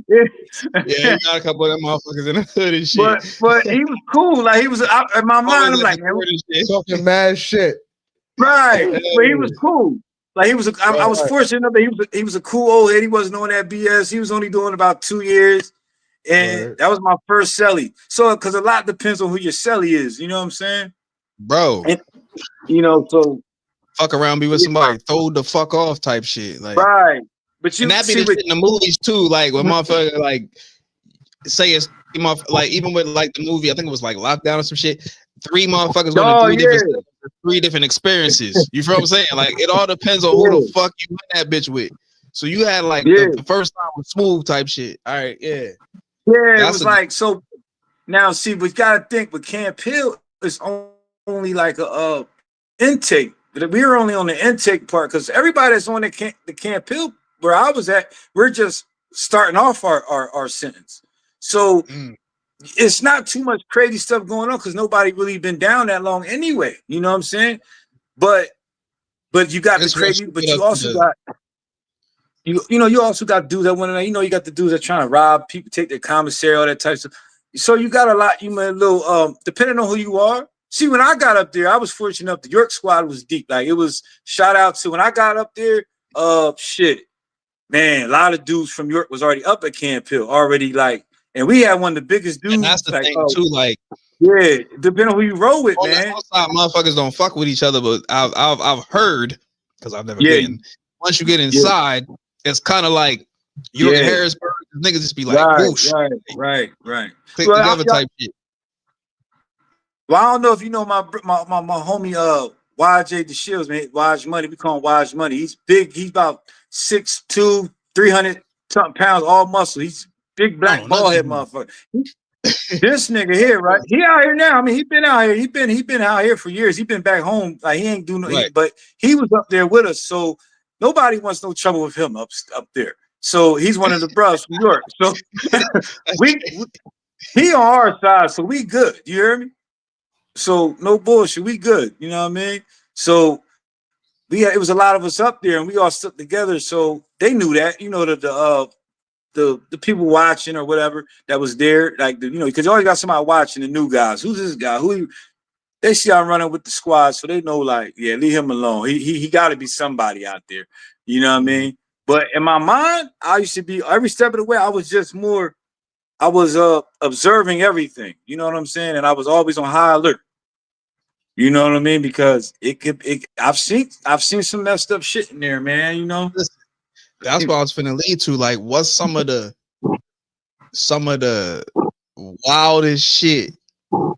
a couple of them motherfuckers in the hood and shit. But he was cool. Like he was in my mind. I'm like, man, talking mad shit. Right. But he was cool. Like he was, I was fortunate enough that he was a cool old head. He wasn't on that BS. He was only doing about 2 years, and that was my first celly. So, because a lot depends on who your celly is. You know what I'm saying, bro? And, so fuck around, be with somebody, throw the fuck off type shit, like right. But you that be the shit in the movies too, like when motherfucker like say it's like even with like the movie, I think it was like Lockdown or some shit. 3 motherfuckers going to 3 different experiences. You feel what I'm saying? Like it all depends on who the fuck you in that bitch with. So you had like the first time was smooth type shit. All right, it was like so. Now see, but you gotta think with Camp Hill, it's only like a intake. We were only on the intake part because everybody that's on the Camp Hill where I was at, we're just starting off our sentence. So. It's not too much crazy stuff going on because nobody really been down that long anyway. You know what I'm saying? But you got the crazy, but you also got you also got dudes that want to you got the dudes that trying to rob people, take their commissary, all that type of stuff. So you got a lot, you might little depending on who you are, See, when I got up there, I was fortunate enough. The York squad was deep. Like it was shout out to when I got up there. Shit, man, a lot of dudes from York was already up at Camp Hill, already like, and we had one of the biggest dudes. And that's the like, thing too. Like, yeah, depending on who you roll with, on man. the outside, motherfuckers don't fuck with each other, but I've heard, because I've never been. Once you get inside, it's kind of like York Harrisburg. Niggas just be like, whoosh, right. Click together type shit. Well, I don't know if you know my homie YJ the Shields, man. Waj Money. We call him Waj Money. He's big. He's about 6'2", 300 something pounds, all muscle. He's big black bald head motherfucker. This nigga here, right? He out here now. I mean, he been out here. He been out here for years. He been back home. Like he ain't doing no, but he was up there with us. So nobody wants no trouble with him up there. So he's one of the bros from York. So he on our side. So we good. You hear me? So no bullshit, we good. You know what I mean? So it was a lot of us up there, and we all stuck together. So they knew that, you know, the people watching or whatever that was there, like because you always got somebody watching the new guys. Who's this guy? They see I'm running with the squad, so they know, like, yeah, leave him alone. He got to be somebody out there. You know what I mean? But in my mind, I used to be every step of the way. I was just more. I was observing everything, you know what I'm saying? And I was always on high alert. You know what I mean? Because I've seen some messed up shit in there, man, you know? That's what I was finna lead to. Like, what's some of the wildest shit? You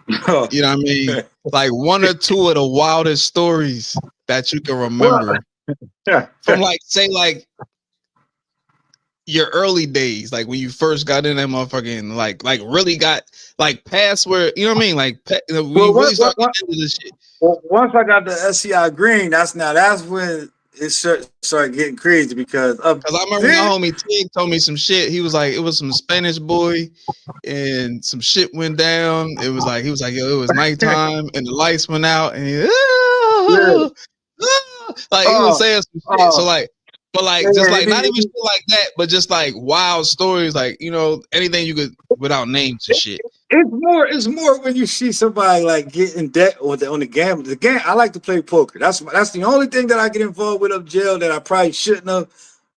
know what I mean? Like one or two of the wildest stories that you can remember from, like, say, like your early days, like when you first got in that motherfucking, like really got like past where, you know what I mean? Like really started getting into this shit. Well, once I got the SCI green, that's when it started getting crazy because I remember my homie Tig told me some shit. He was like, it was some Spanish boy and some shit went down. He was like, yo, it was nighttime and the lights went out and he was saying some shit. So like, but like, just like not even shit like that, but just like wild stories, like, you know, anything you could without names and shit. It's more when you see somebody like get in debt on the gamble. The game, I like to play poker. That's the only thing that I get involved with up jail that I probably shouldn't have.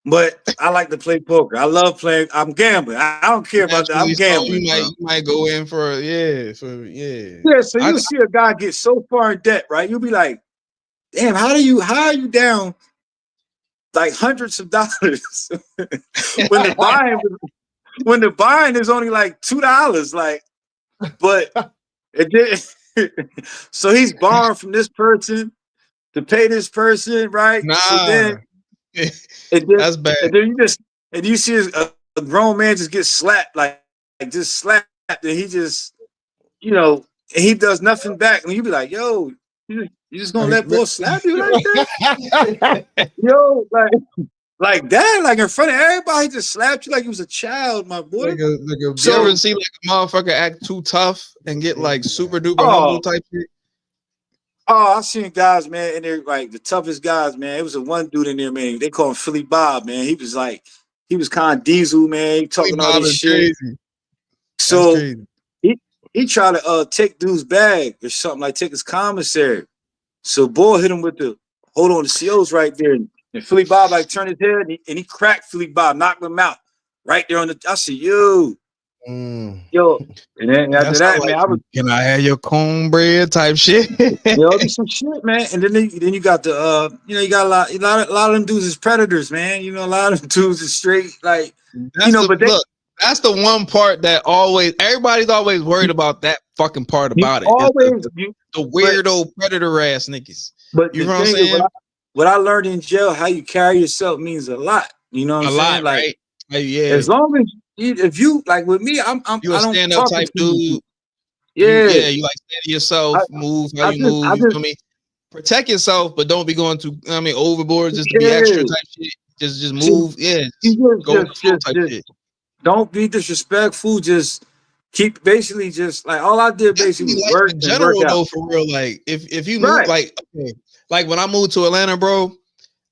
But I like to play poker. I love playing. I'm gambling. I don't care about that. I'm gambling. You might go in for. Yeah. So you see a guy get so far in debt, right? You'll be like, damn, how are you down like hundreds of dollars when the buying is only like $2, like. But it did. So he's borrowing from this person to pay this person, right? Nah, so then that's bad. And then you see a grown man just get slapped, like just slapped, and he just, you know, and he does nothing back, and you be like, yo, you just gonna let boy slap you like that? Yo, like that, like in front of everybody, he just slapped you like he was a child, my boy. You ever see like a motherfucker act too tough and get like super duper humble type shit? Oh, I seen guys, man, and they're like the toughest guys, man. It was a one dude in there, man. They call him Philly Bob, man. He was kind of diesel, man. He talking all this shit. Crazy. So he tried to take dude's bag or something, like take his commissary. So boy hit him with the hold on, the CO's right there. And Philly Bob like turned his head and he cracked Philly Bob, knocked him out right there on the. I said, yo. And then after that, man, can I have your cornbread type shit? Yo, do some shit, man. And then you got the you got a lot of them dudes is predators, man. You know, a lot of them dudes is straight like that's the one part that everybody's always worried about, that fucking part about it. Always the weirdo predator ass niggas. But you know what I'm saying? What I learned in jail, how you carry yourself means a lot. You know what I'm saying? Like, right? Yeah. As long as if you like with me, I'm you a stand up type dude. Yeah, you like stand yourself, move how you move. You feel me? Protect yourself, but don't be going to overboard just to be extra type shit. Just move. Shit. Don't be disrespectful. Just keep basically just like all I did basically was work in general though, for real. Like if you move like when I moved to Atlanta, bro,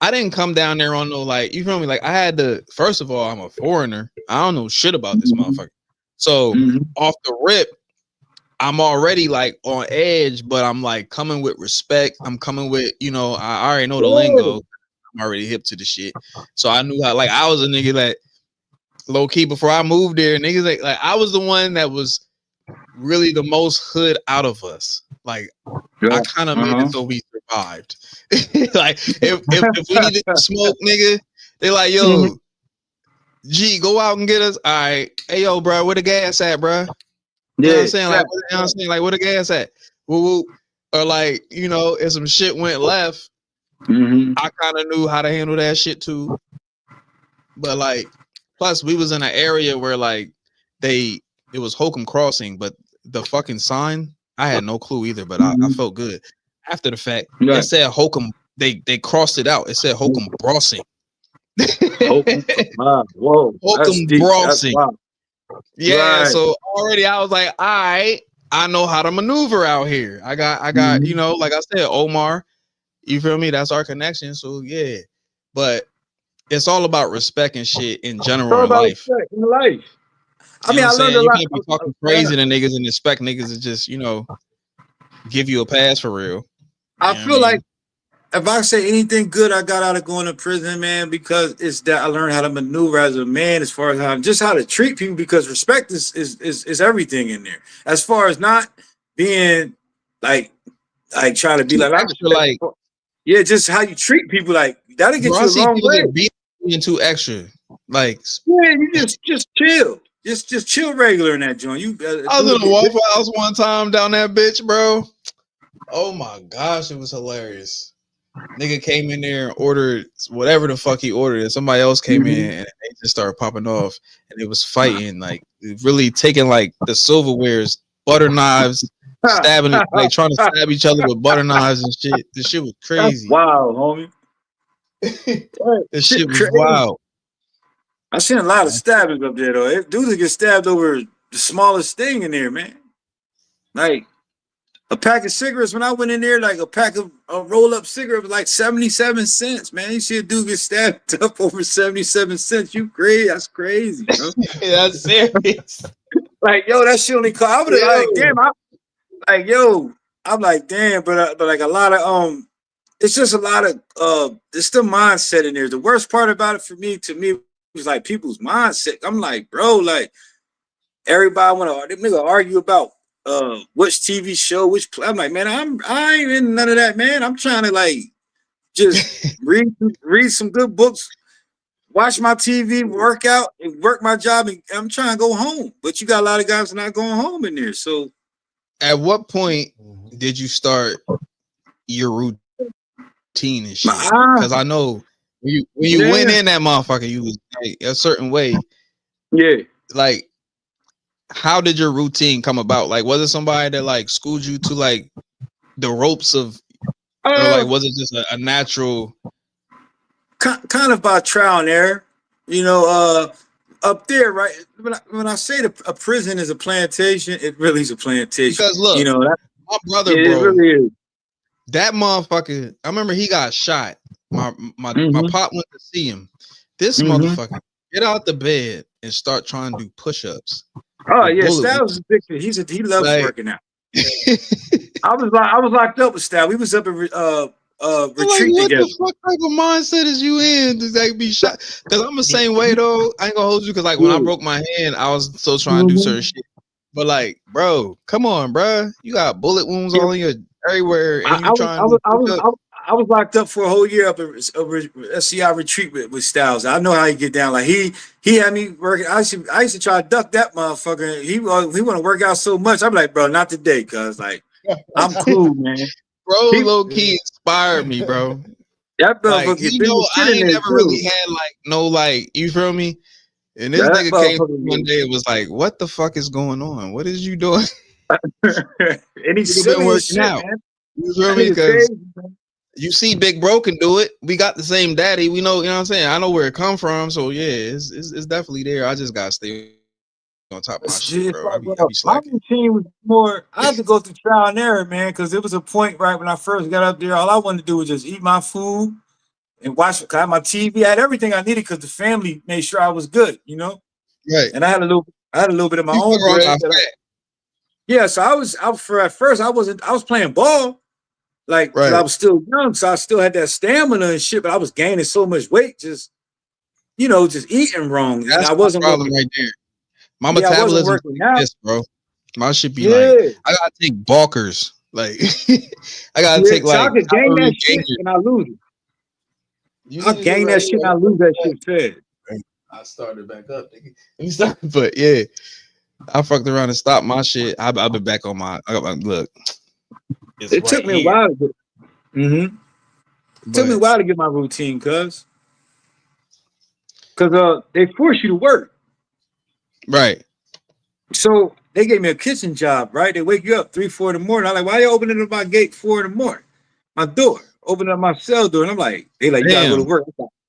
I didn't come down there on no like, you feel me? Like I had to, first of all, I'm a foreigner. I don't know shit about this motherfucker. So off the rip, I'm already like on edge, but I'm like coming with respect. I'm coming with, you know, I already know the lingo. I'm already hip to the shit. So I knew how, like, I was a nigga that low key before I moved there, niggas like I was the one that was really the most hood out of us. Like, I kind of made it so we survived. Like, if we needed to smoke, nigga, they like, yo, G, go out and get us. All right. Hey, yo, bro, where the gas at, bro? You know what I'm saying? Like, you know what I'm saying? Like, where the gas at? Woo woo. Or like, you know, if some shit went left, I kind of knew how to handle that shit too. But like, plus we was in an area where like it was Holcomb Crossing, but the fucking sign, I had no clue either, but I felt good. After the fact, it said Holcomb, they crossed it out. It said Holcomb Crossing. Holcomb Crossing. Yeah, so already I was like, all right, I know how to maneuver out here. I got, you know, like I said, Omar, you feel me? That's our connection. So yeah, but it's all about respect and shit in general in life. I mean, I learned a lot. You can't be talking crazy to niggas and expect niggas to just, you know, give you a pass for real. I feel like if I say anything good I got out of going to prison, man, because it's that I learned how to maneuver as a man, as far as how to treat people, because respect is everything in there. As far as not being like trying to be like extra, like yeah, just how you treat people, like that'll get you a long way. Being too extra, like yeah, you just chill. Just chill regular in that joint. I was in a Waffle House one time down that bitch, bro. Oh my gosh, it was hilarious. Nigga came in there and ordered whatever the fuck he ordered, and somebody else came in and they just started popping off, and it was fighting, like really taking like the silverwares, butter knives, stabbing it, like trying to stab each other with butter knives and shit. This shit was crazy. Wow, homie. This shit was wild. I seen a lot of stabbings up there though. Dudes get stabbed over the smallest thing in there, man. Like a pack of cigarettes, when I went in there, like a pack of a roll-up cigarette was like 77 cents, man. You see a dude get stabbed up over 77 cents. You crazy? That's crazy, bro. Yeah, that's serious. Like, yo, that shit only cost. I would have like, damn. I'm like, damn, but like a lot of it's just a lot of it's the mindset in there. The worst part about it to me was like people's mindset. I'm like, bro, like everybody want to argue about which TV show, which play. I'm like, man, I ain't in none of that, man. I'm trying to like just read some good books, watch my TV, work out, and work my job, and I'm trying to go home. But you got a lot of guys not going home in there. So at what point did you start your routine and shit? Because I know when you went in that motherfucker, you was like a certain way. Yeah. Like, how did your routine come about? Like, was it somebody that like schooled you to like the ropes of, or like was it just a natural? Kind of by trial and error, you know. Up there, right? When I say a prison is a plantation, it really is a plantation. Because look, you know, my brother, bro, it really is. That motherfucker. I remember he got shot. My pop went to see him. This motherfucker get out the bed and start trying to do push-ups. Oh yeah, Styles is addicted. He loves working out. I was locked up with Styles. We was up in retreat what together. The fuck type of mindset is you in to like be shot? Because I'm the same way though. I ain't gonna hold you, because like when I broke my hand, I was still trying to do certain shit. But like, bro, come on, bro. You got bullet wounds all in your everywhere, and you I was locked up for a whole year up at SCI retreat with Styles. I know how he get down. Like he had me working. I used to try to duck that motherfucker. He want to work out so much. I'm like, bro, not today, cause like I'm cool, man. Bro, low key inspired me, bro. That motherfucker, like, you know, I ain't never really had like no like, you feel me? And this nigga came one day and was like, "What the fuck is going on? What is you doing?" And he's been working out. Man. You feel me? Because you see Big Bro can do it. We got the same daddy. We know, you know what I'm saying? I know where it come from. So yeah, it's definitely there. I just gotta stay on top of my shit, bro. I be slacking. My routine was more, I had to go through trial and error, man, because there was a point right when I first got up there, all I wanted to do was just eat my food and watch my TV. I had everything I needed because the family made sure I was good, you know? Right. And I had a little bit of my own bread. Yeah, so I was at first I was playing ball, like 'cause I was still young, so I still had that stamina and shit, but I was gaining so much weight, just just eating wrong. And That's I wasn't my problem working. right there. My Yeah, I wasn't metabolism working like out. this, bro. Mine should be Yeah. like I gotta take bulkers. Like I gotta take So I like could gain that shit gainers. and I lose it. You I need to get gain that ready. shit and I lose that shit fast. I started back up. But yeah, I fucked around and stopped my shit. I've been back on my. I got my look. It took me a while to get. It took me a while to get my routine, cause they force you to work. Right. So they gave me a kitchen job, right? They wake you up 3, 4 in the morning. I'm like, why are you opening up my gate 4 in the morning? My door, opening up my cell door. And I'm like, they like, you gotta go to work.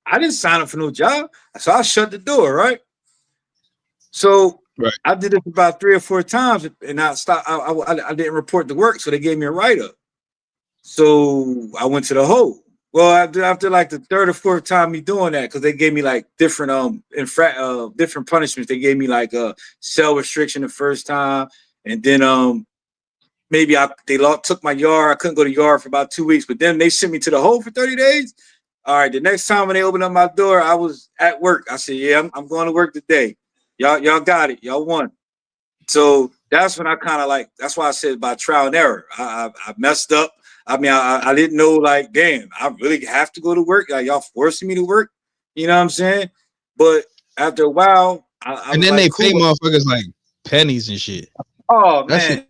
I didn't sign up for no job. So I shut the door, right? So I did this about 3 or 4 times and I stopped. I didn't report to work, so they gave me a write-up. So I went to the hole. Well, after like the 3rd or 4th time me doing that, because they gave me like different different punishments. They gave me like a cell restriction the first time, and then maybe they took my yard. I couldn't go to yard for about 2 weeks, but then they sent me to the hole for 30 days. All right, the next time when they opened up my door, I was at work. I said, "Yeah, I'm going to work today. Y'all got it. Y'all won." So that's when I kind of like. That's why I said by trial and error. I messed up. I mean, I didn't know, like, damn, I really have to go to work. Like, y'all forcing me to work. You know what I'm saying? But after a while, I and was then like, they pay motherfuckers like pennies and shit. Oh, that's man.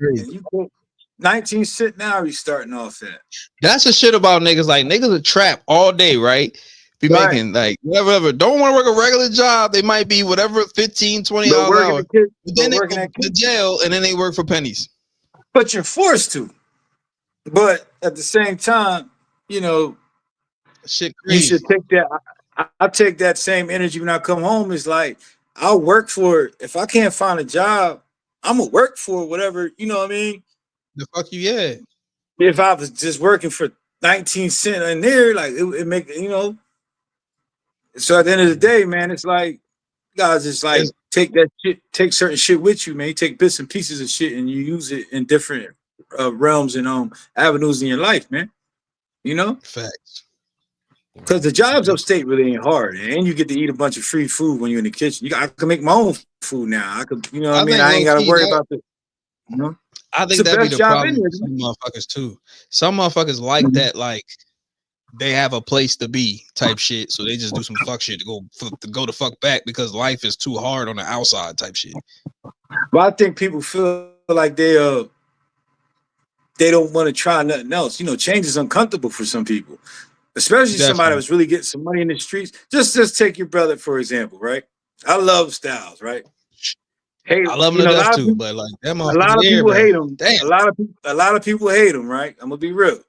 You 19 cent now you starting off at. That's the shit about niggas. Like, niggas are trapped all day, right? Be making like whatever. Don't want to work a regular job. They might be whatever, 15, 20 hours an hour. But then they go to jail and then they work for pennies. But you're forced to. But at the same time, shit crazy. You should take that. I take that same energy when I come home. It's like I'll work for it. If I can't find a job, I'm gonna work for whatever. You know what I mean? The fuck you, yeah. If I was just working for 19 cents in there, like it make So at the end of the day, man, it's like you guys just like take that shit, take certain shit with you, man. You take bits and pieces of shit and you use it in different realms and avenues in your life, man. Facts. Because the jobs upstate really ain't hard, and you get to eat a bunch of free food when you're in the kitchen. I can make my own food now. I could, I mean, I ain't got to worry about the. I think that'd be the problem with some motherfuckers too. Some motherfuckers like that, like they have a place to be type shit, so they just do some fuck shit to go the fuck back because life is too hard on the outside type shit. Well, I think people feel like they don't want to try nothing else. Change is uncomfortable for some people. Especially somebody that's really getting some money in the streets. Just take your brother, for example, right? I love Styles, right? Hey, I love him to death too, but like that a lot of people hate him. Damn. A lot of people hate him, right? I'm gonna be real.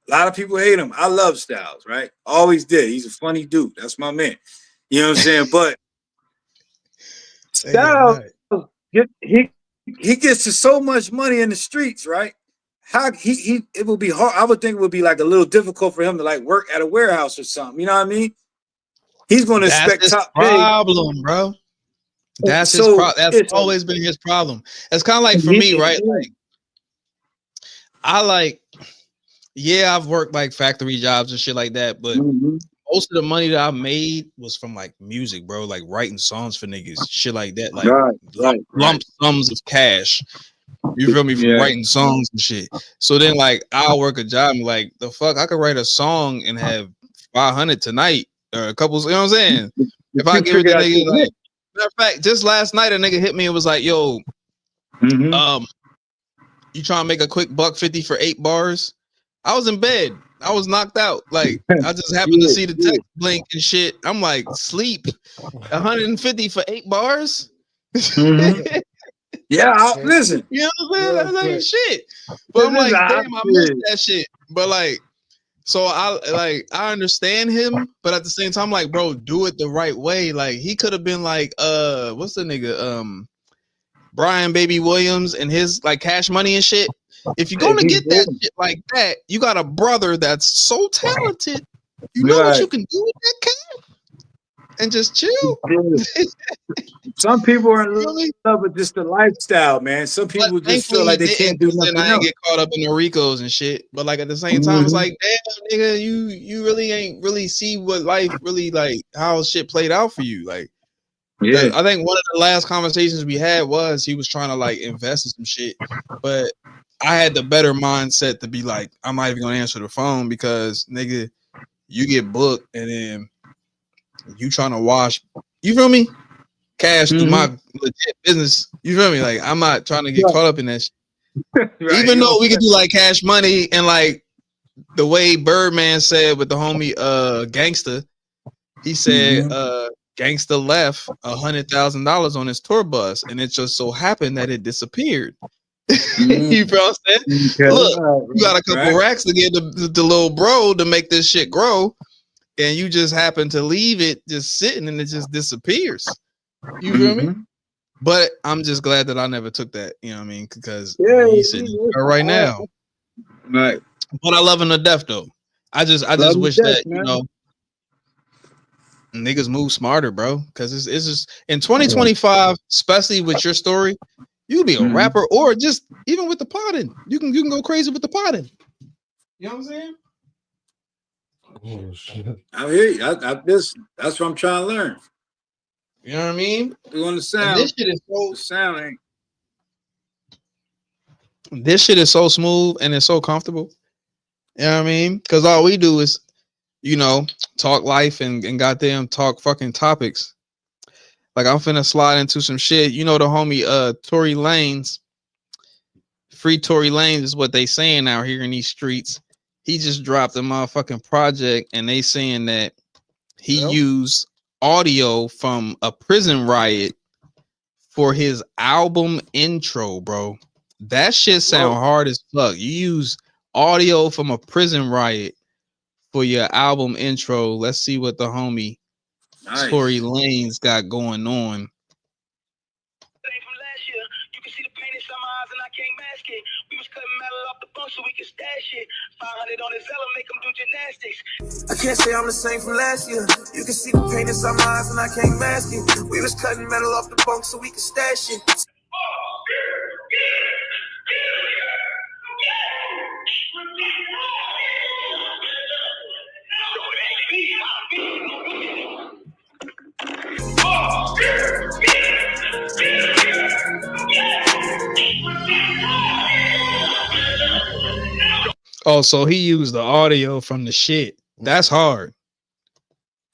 A lot of people hate him. I love Styles, right? Always did. He's a funny dude. That's my man. You know what I'm saying? But Styles, he gets to so much money in the streets, right? How it would be hard. I would think it would be like a little difficult for him to like work at a warehouse or something. You know what I mean? He's going to expect top pay. Problem, bro. That's his problem. That's always been his problem. It's kind of like for me, right? Like, I've worked like factory jobs and shit like that, but most of the money that I made was from like music, bro. Like writing songs for niggas, shit like that. Like lump sums of cash. You feel me? From writing songs and shit. So then, like, I'll work a job and like, the fuck, I could write a song and have 500 tonight or a couple. You know what I'm saying? If I give it to nigga, like, matter of fact, just last night a nigga hit me and was like, "Yo, you trying to make a quick $150 for 8 bars?" I was in bed. I was knocked out. Like, I just happened to see the text blink and shit. I'm like, sleep. 150 for 8 bars. Yeah, listen. You know what I'm saying? That's like shit. But I'm like, damn, I missed that shit. But like, so I understand him, but at the same time, like, bro, do it the right way. Like, he could have been like, what's the nigga? Brian Baby Williams and his like Cash Money and shit. If you're gonna get that shit like that, you got a brother that's so talented. You know what you can do with that cash? And just chill. Some people are in love with just the lifestyle, man. Some people just feel like they can't do nothing I ain't else. get caught up in the Ricos and shit. But like at the same time, it's like, damn, nigga, you really ain't really see what life really like, how shit played out for you. Like, yeah, I think one of the last conversations we had was he was trying to like invest in some shit, but I had the better mindset to be like, I'm not even gonna answer the phone because nigga, you get booked and then you trying to wash, you feel me? Cash through my legit business. You feel me? Like I'm not trying to get caught up in that shit. Right. Even though we could do like Cash Money and like the way Birdman said with the homie Gangsta, he said Gangsta left $100,000 on his tour bus and it just so happened that it disappeared. You feel what I'm saying? Okay. Look, you got a couple racks to get the little bro to make this shit grow, and you just happen to leave it just sitting and it just disappears. You feel me? But I'm just glad that I never took that. You know what I mean? Because he's sitting right now. Right. But I love him to death though. I just wish that you know niggas move smarter, bro. Because it's just in 2025, especially with your story, you can be a rapper or just even with the potting. You can go crazy with the potting. You know what I'm saying? Oh shit! I hear you. That's what I'm trying to learn. You know what I mean? You want the sound? And this shit is so sound. This shit is so smooth and it's so comfortable. You know what I mean? Because all we do is, you know, talk life and goddamn talk fucking topics. Like I'm finna slide into some shit. You know the homie Tory Lanez. Free Tory Lanez is what they saying out here in these streets. He just dropped a motherfucking project and they saying that he used audio from a prison riot for his album intro, bro. That shit sound hard as fuck. You use audio from a prison riot for your album intro. Let's see what the homie Tory Lanez got going on. We was cutting metal off the bunk so we can stash it. 500 on his Zella, make him do gymnastics. I can't say I'm the same from last year. You can see the pain inside my eyes and I can't mask it. We was cutting metal off the bunk so we can stash it. Oh, so he used the audio from the shit. That's hard.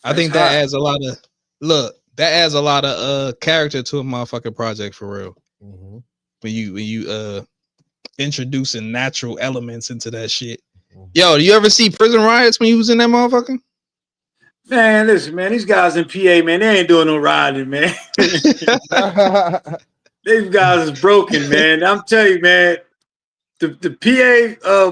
I think that adds a lot of character to a motherfucking project for real. When you introducing natural elements into that shit. Yo, do you ever see prison riots when you was in that motherfucker? Man, listen, man, these guys in PA, man, they ain't doing no riding, man. These guys is broken, man. I'm telling you, man, the PA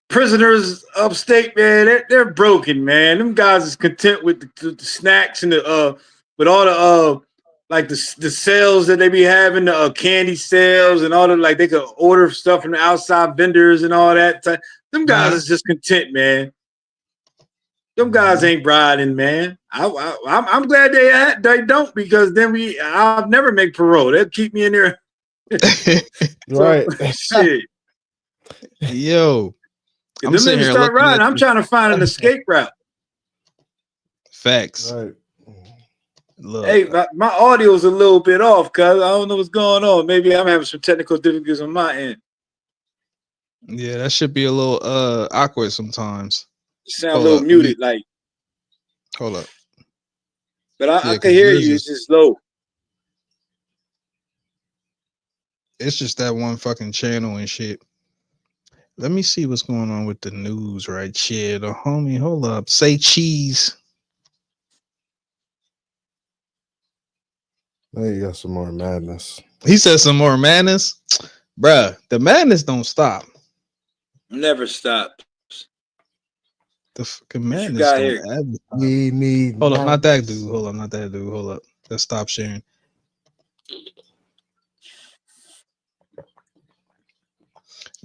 prisoners upstate, man, they're broken, man. Them guys is content with the snacks and the with all the like the sales that they be having, the candy sales and all the like they could order stuff from the outside vendors and all that. Them guys is just content, man. Them guys ain't riding, man. I'm glad they don't, because then I'll never make parole. They'll keep me in there. Right. Shit. Yo. I'm sitting here start riding. I'm trying to find an escape route. Facts. Right. Look. Hey, my audio's a little bit off, cuz I don't know what's going on. Maybe I'm having some technical difficulties on my end. Yeah, that should be a little awkward sometimes. Sound a little muted, like. Hold up. But I can hear you. It's just low. It's just that one fucking channel and shit. Let me see what's going on with the news right here. The homie, hold up. Say cheese. There you got some more madness. He said some more madness. Bruh, the madness don't stop. Never stop. The fucking madness don't ever. We need. Hold up, not that dude. Hold up, not that dude. Hold up. Let's stop sharing.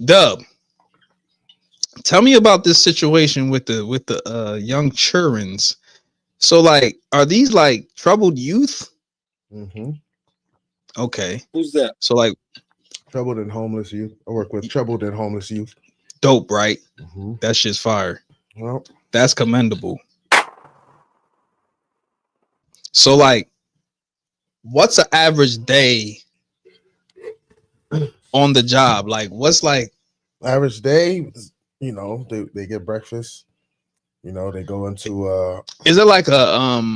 Dub, tell me about this situation with the young childrens. So, like, are these like troubled youth? Mm-hmm. Okay. Who's that? So like troubled and homeless youth. I work with troubled and homeless youth. Dope, right? Mm-hmm. That shit's fire. Well, that's commendable. So like, what's an average day on the job? Like, what's like average day? You know, they get breakfast. You know, they go into is it like a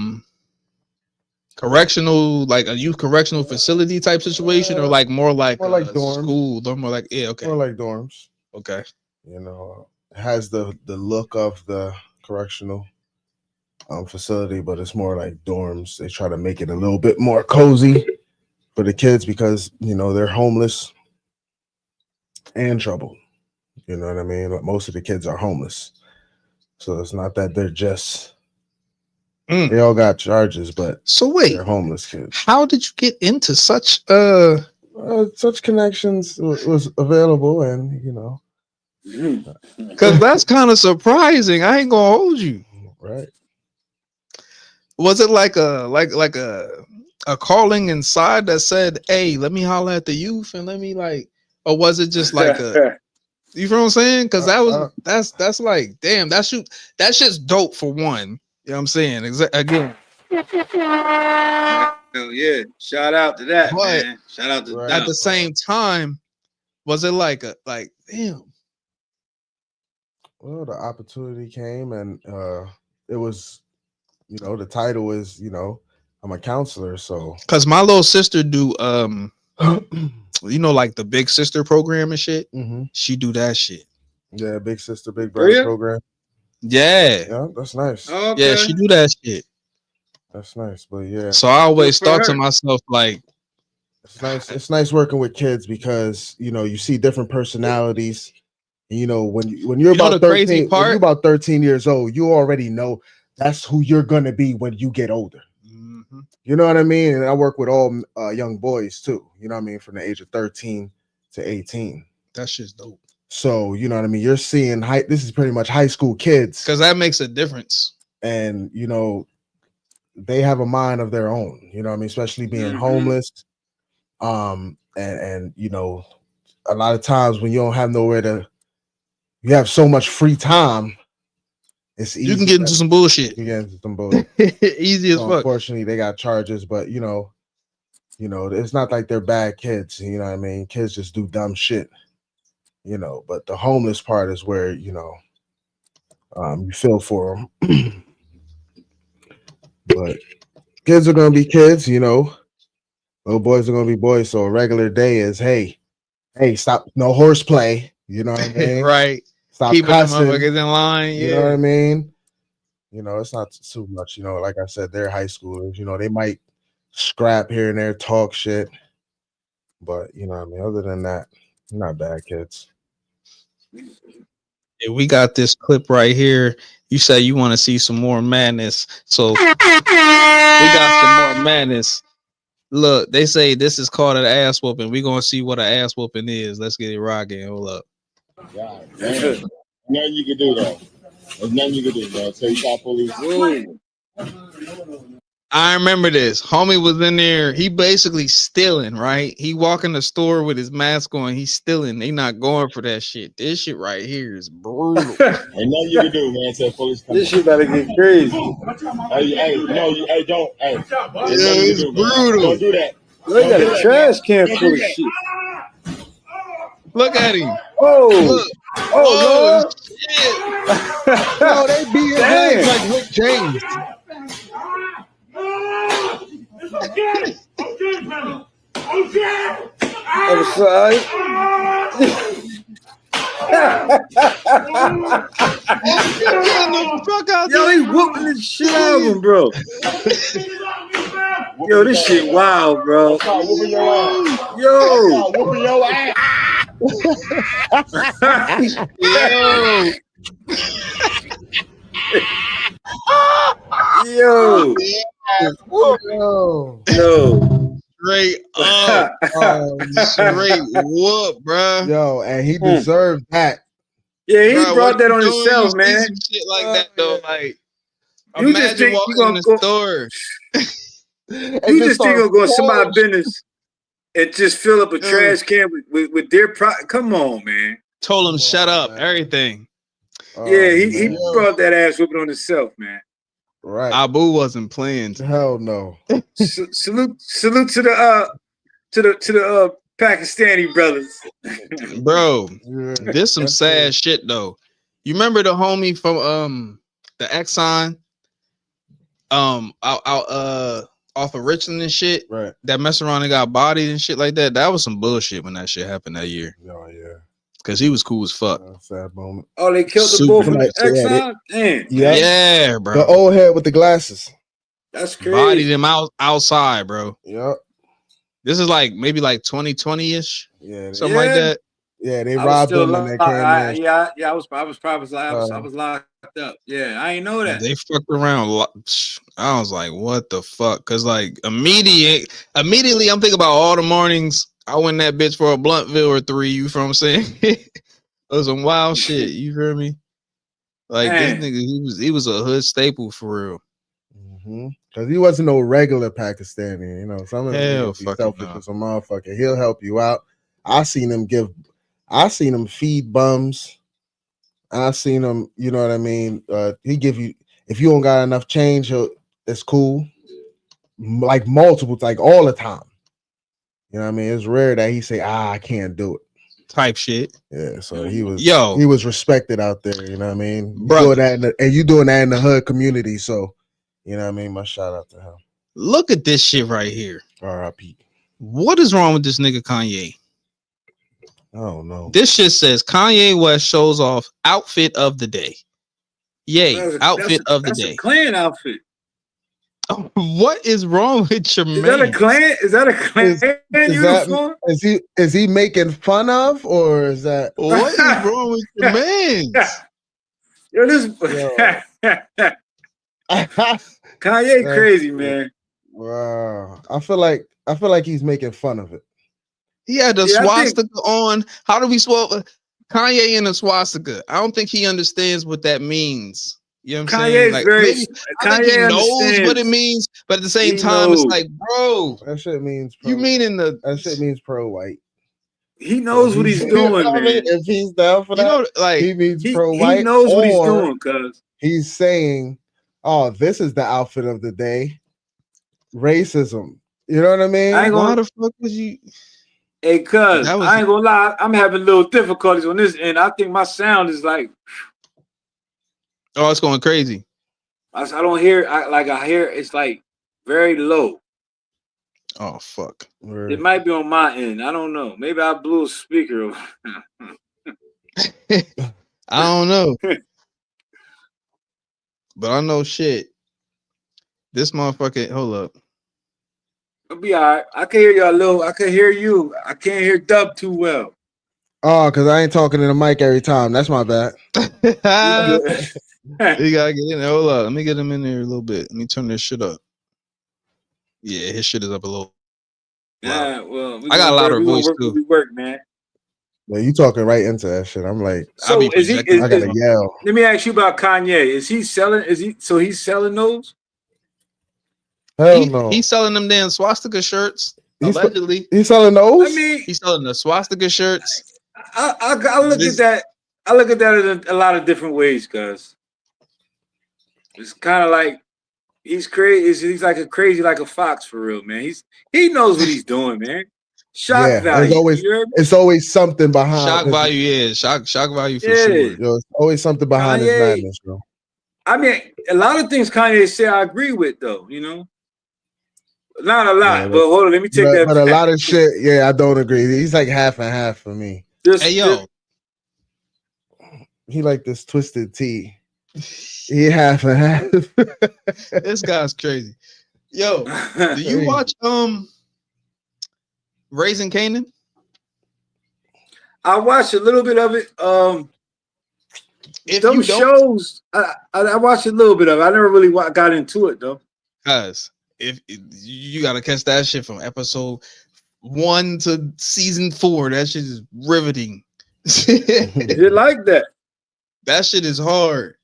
correctional, like a youth correctional facility type situation, or like more like dorms. School? Or more like okay. More like dorms. Okay. You know, it has the look of the correctional facility, but it's more like dorms. They try to make it a little bit more cozy for the kids because, you know, they're homeless and troubled. You know what I mean? Like, most of the kids are homeless. So it's not that they're just they all got charges, but so wait, they're homeless kids. How did you get into such such connections was available, and you know, because that's kind of surprising. I ain't gonna hold you. Right. Was it like a calling inside that said, "Hey, let me holler at the youth," and let me like, or was it just like a you feel what I'm saying? Because that's like, damn, that shit's dope for one. You know what I'm saying? Again. Hell yeah. Shout out to that, But man. Shout out to at the same time, was it like damn? Well, the opportunity came, and it was, you know, the title is, you know, I'm a counselor, so because my little sister do you know, like the Big Sister program and shit. Mm-hmm. She do that shit. Yeah, Big Sister, Big Brother program. Yeah, that's nice. Oh, okay. Yeah, she do that shit. That's nice, but yeah. So I always thought to myself, like, it's nice. It's nice working with kids because, you know, you see different personalities. And, you know, when you're about 13, when you're about 13 years old, you already know that's who you're gonna be when you get older. Mm-hmm. You know what I mean? And I work with all young boys too. You know what I mean? From the age of 13 to 18. That shit's dope. So you know what I mean? You're seeing this is pretty much high school kids. Because that makes a difference. And you know, they have a mind of their own, you know what I mean? Especially being homeless. And you know, a lot of times when you don't have nowhere to, you have so much free time, it's easy. You can get into some bullshit. You get into some bullshit. Easy as fuck. Unfortunately, they got charges, but you know, it's not like they're bad kids, you know what I mean? Kids just do dumb shit, you know, but the homeless part is where, you know, you feel for them. But kids are gonna be kids, you know. Little boys are gonna be boys. So a regular day is, hey, stop, no horseplay. You know what I mean? Right. Stop keeping cussing. them motherfuckers in line. You know what I mean? You know, it's not too much. You know, like I said, they're high schoolers. You know, they might scrap here and there, talk shit, but you know what I mean. Other than that, not bad kids. Yeah, we got this clip right here. You say you want to see some more madness, so we got some more madness. Look, they say this is called an ass whooping. We're gonna see what an ass whooping is. Let's get it rocking. Hold up. God, damn. Nothing you can do though. There's nothing you can do, bro. Tell you call police. I remember this. Homie was in there. He basically stealing, right? He walk in the store with his mask on. He's stealing. They not going for that shit. This shit right here is brutal. Ain't nothing you can do, man. Tell police come. This shit better get crazy. Hey, no, don't. Hey, it's brutal. Don't do that. They got a trash can full of shit. Look at him. Oh, look. Oh, shit. No, they beat his legs like Rick James. Okay, fella. Okay. I'm sorry. Yo, he whooping the shit out of him, bro. Yo, this shit wild, bro. Yo, whooping your ass. Yo. Yo. Straight up. Straight whoop, bro. Yo, and he deserved that. Yeah, he brought that on himself, man. Shit like that though, like you just think walking in the store. You just think of going to somebody's business and just fill up a trash can with their Come on, man. Told him shut up, everything. Yeah, he brought that ass whooping on himself, man. Right. Abu wasn't playing. Hell no. Salute to the Pakistani brothers. Bro, this some sad shit though. You remember the homie from the Exxon out off of Richland and shit, right? That messed around and got bodied and shit like that. That was some bullshit when that shit happened that year. Oh yeah, because he was cool as fuck. Sad moment. Oh, they killed the bull from the Exxon. Damn. Yeah, bro. The old head with the glasses. That's crazy. Bodied him outside, bro. Yep. This is like maybe like 2020-ish. Yeah, something like that. Yeah, they robbed him and they came in. I was locked up. Yeah, I ain't know that. They fucked around. I was like, what the fuck? Because like immediately I'm thinking about all the mornings I went that bitch for a Bluntville or 3. You feel what I'm saying? It was some wild shit. You hear me? Like this nigga, he was a hood staple for real. Because he wasn't no regular Pakistani. You know, some of them be selfish as a motherfucker. He'll help you out. I seen him feed bums. I seen him, you know what I mean? He give you, if you don't got enough change, it's cool. Like multiple, like all the time. You know what I mean? It's rare that he say, I can't do it. Type shit. Yeah, so he was respected out there, you know what I mean? Bro. You doing that in the hood community, so you know what I mean? My shout out to him. Look at this shit right here. R.I.P. What is wrong with this nigga Kanye? Oh no. This shit says Kanye West shows off outfit of the day. Yay, outfit of the day. That's a Clan outfit. Oh, what is wrong with your man? Is that a Clan uniform? Is he making fun of, or is that what is wrong with your man? Kanye crazy, man. Wow. I feel like he's making fun of it. He had the swastika on. How do we swap Kanye in a swastika? I don't think he understands what that means. You know what I'm saying? Like, I think he knows what it means, but at the same time, it's like, bro, that shit means you mean that shit means pro-white. He knows what he's doing, man. If he's down for that, you know, like he means pro-white. He knows what he's doing, cuz he's saying, "Oh, this is the outfit of the day." Racism. You know what I mean? Why the fuck was you? Hey, cuz I ain't gonna lie, I'm having little difficulties on this end. I think my sound is like, oh, it's going crazy. I don't hear. I hear it's like very low. Oh fuck! It might be on my end. I don't know. Maybe I blew a speaker. I don't know, but I know shit. This motherfucker. Hold up. It'll be all right. I can hear y'all little. I can hear you. I can't hear Dub too well. Oh, because I ain't talking to the mic every time. That's my bad. You gotta get in there. Hold up. Let me get him in there a little bit. Let me turn this shit up. Yeah, his shit is up a little. Yeah, well, I got a louder voice too. We work, man. Yeah, you talking right into that shit. I'm like, so I gotta yell. Let me ask you about Kanye. Is he selling? He's selling those? Hell no. He's selling them damn swastika shirts. Allegedly, he's selling those. I mean, he's selling the swastika shirts. I look at that. I look at that in a lot of different ways, cuz it's kind of like he's crazy. He's like a fox for real, man. He knows what he's doing, man. Shock value. It's always something behind. Shock value, yeah. Shock value for sure. Yo, it's always something behind his madness, bro. I mean, a lot of things Kanye say I agree with, though. You know, not a lot, but hold on, let me take that. But a lot of shit, I don't agree. He's like half and half for me. Hey yo. He like this twisted tea. He half and half. This guy's crazy. Yo, do you watch Raising Kanan? I watched a little bit of it. If those shows, I watched a little bit of it. I never really got into it though. Guys, if you gotta catch that shit from episode 1 to season 4, that shit is riveting. You like that? That shit is hard.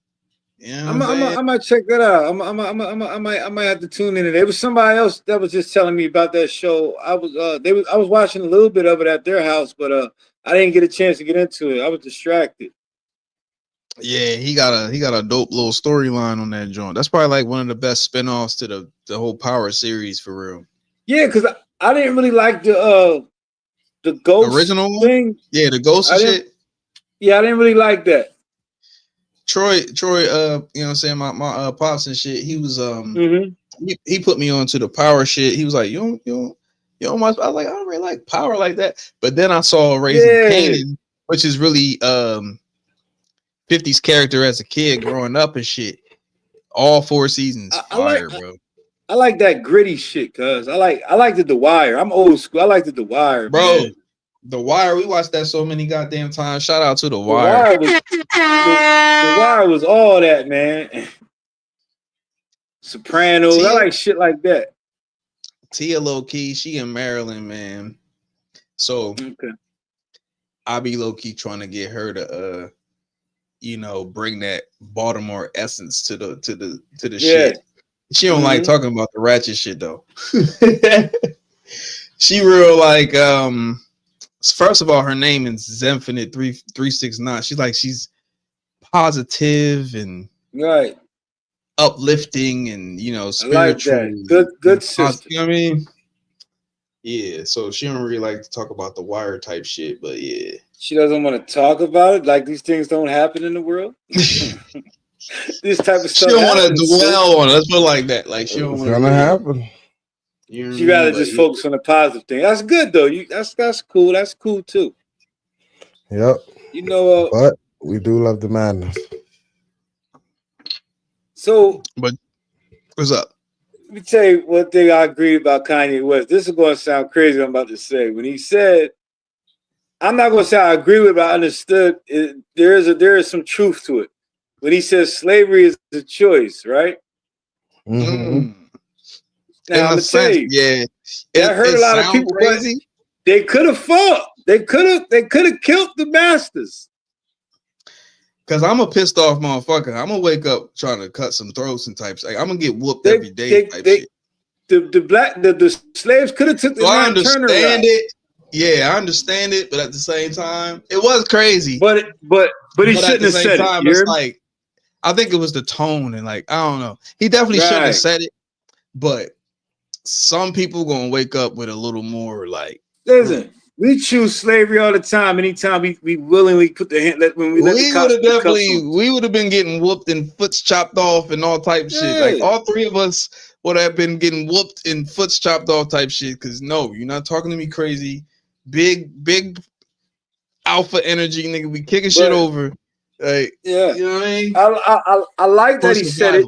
You know I might check that out. I might have to tune in. There was somebody else that was just telling me about that show. I was watching a little bit of it at their house, but I didn't get a chance to get into it. I was distracted. Yeah, he got a dope little storyline on that joint. That's probably like one of the best spinoffs to the whole Power series for real. Yeah, because I didn't really like the ghost original thing. Yeah, the ghost shit. Yeah, I didn't really like that. Troy, you know what I'm saying, my pops and shit. He was he put me onto the Power shit. He was like, you don't I was like, I don't really like Power like that. But then I saw Raising Kanan, which is really 50's character as a kid growing up and shit. All 4 seasons, fire, bro. I like that gritty shit, cuz I liked The Wire. I'm old school. I liked The Wire, bro. Man. The Wire, we watched that so many goddamn times. Shout out to The Wire. The Wire was all that, man. Sopranos, I like shit like that. Tia low key, she in Maryland, man. So I be low key trying to get her to you know, bring that Baltimore essence to the shit. She don't like talking about the ratchet shit though. She real like first of all, her name is Zenfinite 369. She's positive and uplifting and you know spiritual. I like that. Good sister. You know what I mean? Yeah, so she don't really like to talk about the Wire type shit, but yeah. She doesn't want to talk about it. Like these things don't happen in the world. This type of stuff. She don't want to dwell on it. Let's put it like that. Like she don't want to happen. She rather just focus on the positive thing. That's good though. That's cool. That's cool too. Yep. You know, but we do love the madness. So, but what's up? Let me tell you one thing I agree about Kanye West. This is going to sound crazy. What I'm about to say when he said, I'm not going to say I agree with it, but I understood it. There is some truth to it. When he says slavery is a choice, right? Mm-hmm. Now, I'm sense, yeah. I heard a lot of people crazy. They could have fought. They could have killed the masters. Cause I'm a pissed off motherfucker. I'm gonna wake up trying to cut some throats and types. Like, I'm gonna get whooped every day. Shit. The slaves could have took the I understand it. Yeah, I understand it, but at the same time, it was crazy. But he shouldn't have said it. It's like, I think it was the tone and like I don't know. He definitely shouldn't have said it, but some people gonna wake up with a little more like. Listen, we choose slavery all the time. Anytime we willingly put the hand when we would have been getting whooped and foots chopped off and all type of shit. Like all 3 of us would have been getting whooped and foots chopped off type shit. Cause no, you're not talking to me crazy. Big alpha energy, nigga. We kicking shit over. Like, you know what I mean? I like that he said it.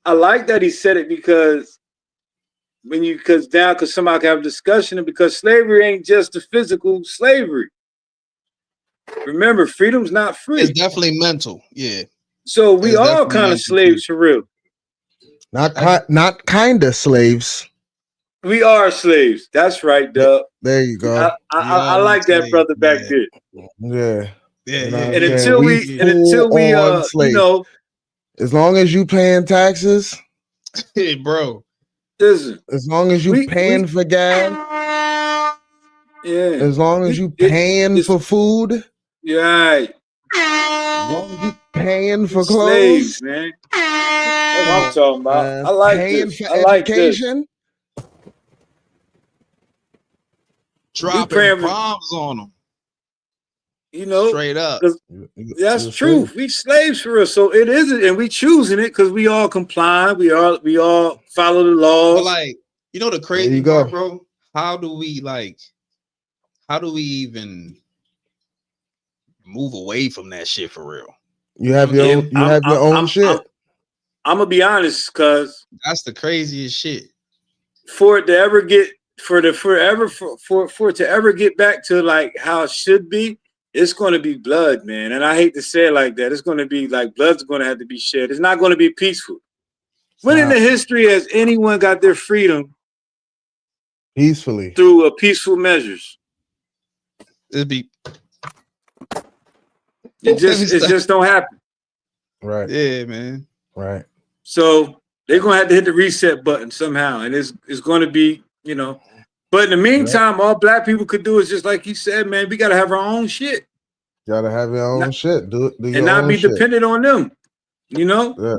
I like that he said it because because somebody can have a discussion and because slavery ain't just the physical slavery. Remember, freedom's not free. It's definitely mental. Yeah. So we all kind of slaves for real. Not kind of slaves. We are slaves. That's right, Doug. There you go. I like that brother back there. Yeah. And until we you know, as long as you paying taxes, hey, bro. Listen, as long as you paying for gas, as long as you paying for food, right. As long as you paying for slaves, clothes, man. That's what I'm talking about. I like paying this. for I like education. This. Dropping bombs on them. You know, straight up. That's true. We slaves for us, so it isn't, and we choosing it because we all comply. We all follow the laws. But like, you know, the crazy part, bro. How do we even move away from that shit for real? You have your own. You have your own shit. I'm gonna be honest, cause that's the craziest shit. For it to ever get for it to ever get back to like how it should be. It's going to be blood, man. And I hate to say it like that. It's going to be like blood's going to have to be shed. It's not going to be peaceful. When in the history has anyone got their freedom peacefully through peaceful measures? It just don't happen. Right. Yeah, man. Right. So they're gonna have to hit the reset button somehow, and it's going to be, you know. But in the meantime, all black people could do is just like you said, man. We gotta have our own shit. Gotta have your own shit. Do your and not own be shit. dependent on them. You know. Yeah.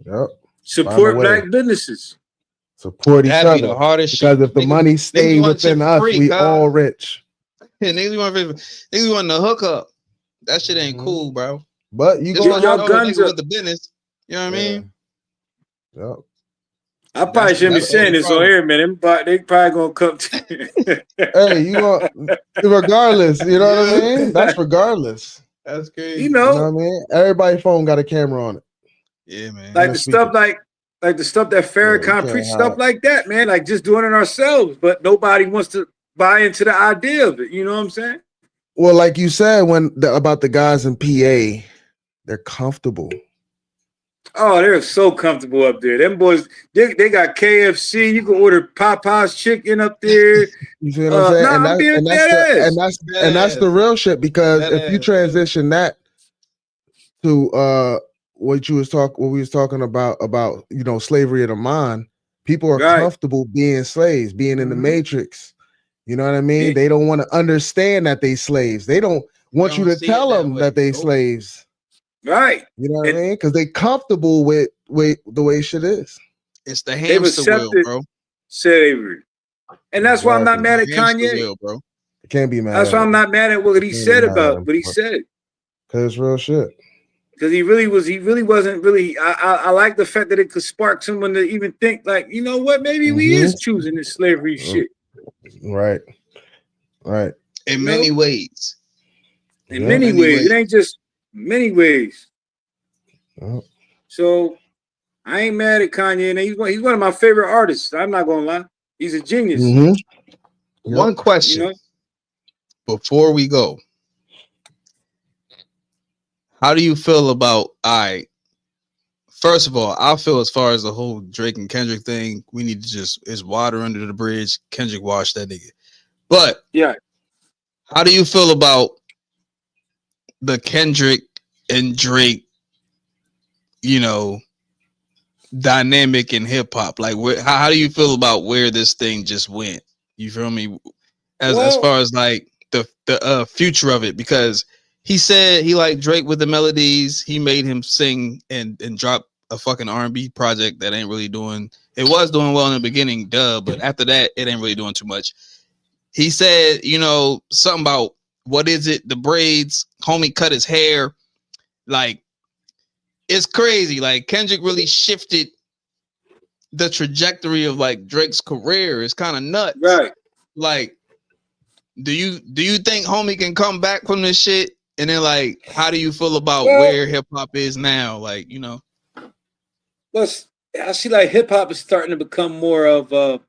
Yep. Support black businesses. Support each That'd other. be the hardest because shit. if the money stay within us, we all rich. Yeah, niggas want to hook up. That shit ain't cool, bro. But you just gonna have guns with the business. You know what I mean? Yep. I probably shouldn't be saying this on air, man. They probably gonna come to hey, you want regardless, you know what I mean? That's regardless. That's crazy. You know what I mean? Everybody's phone got a camera on it. Yeah, man. Like the stuff like the stuff that Farrakhan preached, stuff like that, man. Like just doing it ourselves, but nobody wants to buy into the idea of it. You know what I'm saying? Well, like you said, about the guys in PA, they're comfortable. Oh, they're so comfortable up there. Them boys, they got KFC. You can order Popeye's chicken up there. You see what I'm saying? And that's the real shit, because if you transition that to what we was talking about, you know, slavery of the mind, people are comfortable being slaves, being in the matrix. You know what I mean? They don't want to understand that they slaves. They don't want you to tell them that they slaves. Right. You know what I mean? Because they comfortable with the way shit is. It's the hamster wheel, bro. Slavery. And that's why I'm not mad at Kanye. Wheel, bro. I can't be mad. That's why I'm not mad at what he said about what he said. Because it's real shit. Because he really wasn't really. I like the fact that it could spark someone to even think, like, you know what, maybe we is choosing this slavery shit. Right. Right. In many ways. In many ways. It ain't just many ways. So I ain't mad at Kanye, and he's one of my favorite artists. I'm not gonna lie. He's a genius. One question, you know? Before we go. How do you feel about first of all, I feel as far as the whole Drake and Kendrick thing, we need to it's water under the bridge. Kendrick washed that nigga. But how do you feel about the Kendrick and Drake, you know, dynamic in hip hop? Like, how do you feel about where this thing just went? You feel me? As far as like the future of it, because he said he liked Drake with the melodies. He made him sing and drop a fucking R&B project that ain't really doing. It was doing well in the beginning, but after that, it ain't really doing too much. He said, you know, something about what is it? The braids. Homie cut his hair. Like, it's crazy. Like, Kendrick really shifted the trajectory of like Drake's career. It's kind of nuts. Right. Like, do you think homie can come back from this shit? And then, like, how do you feel about where hip hop is now? Like, you know, I see like hip hop is starting to become more of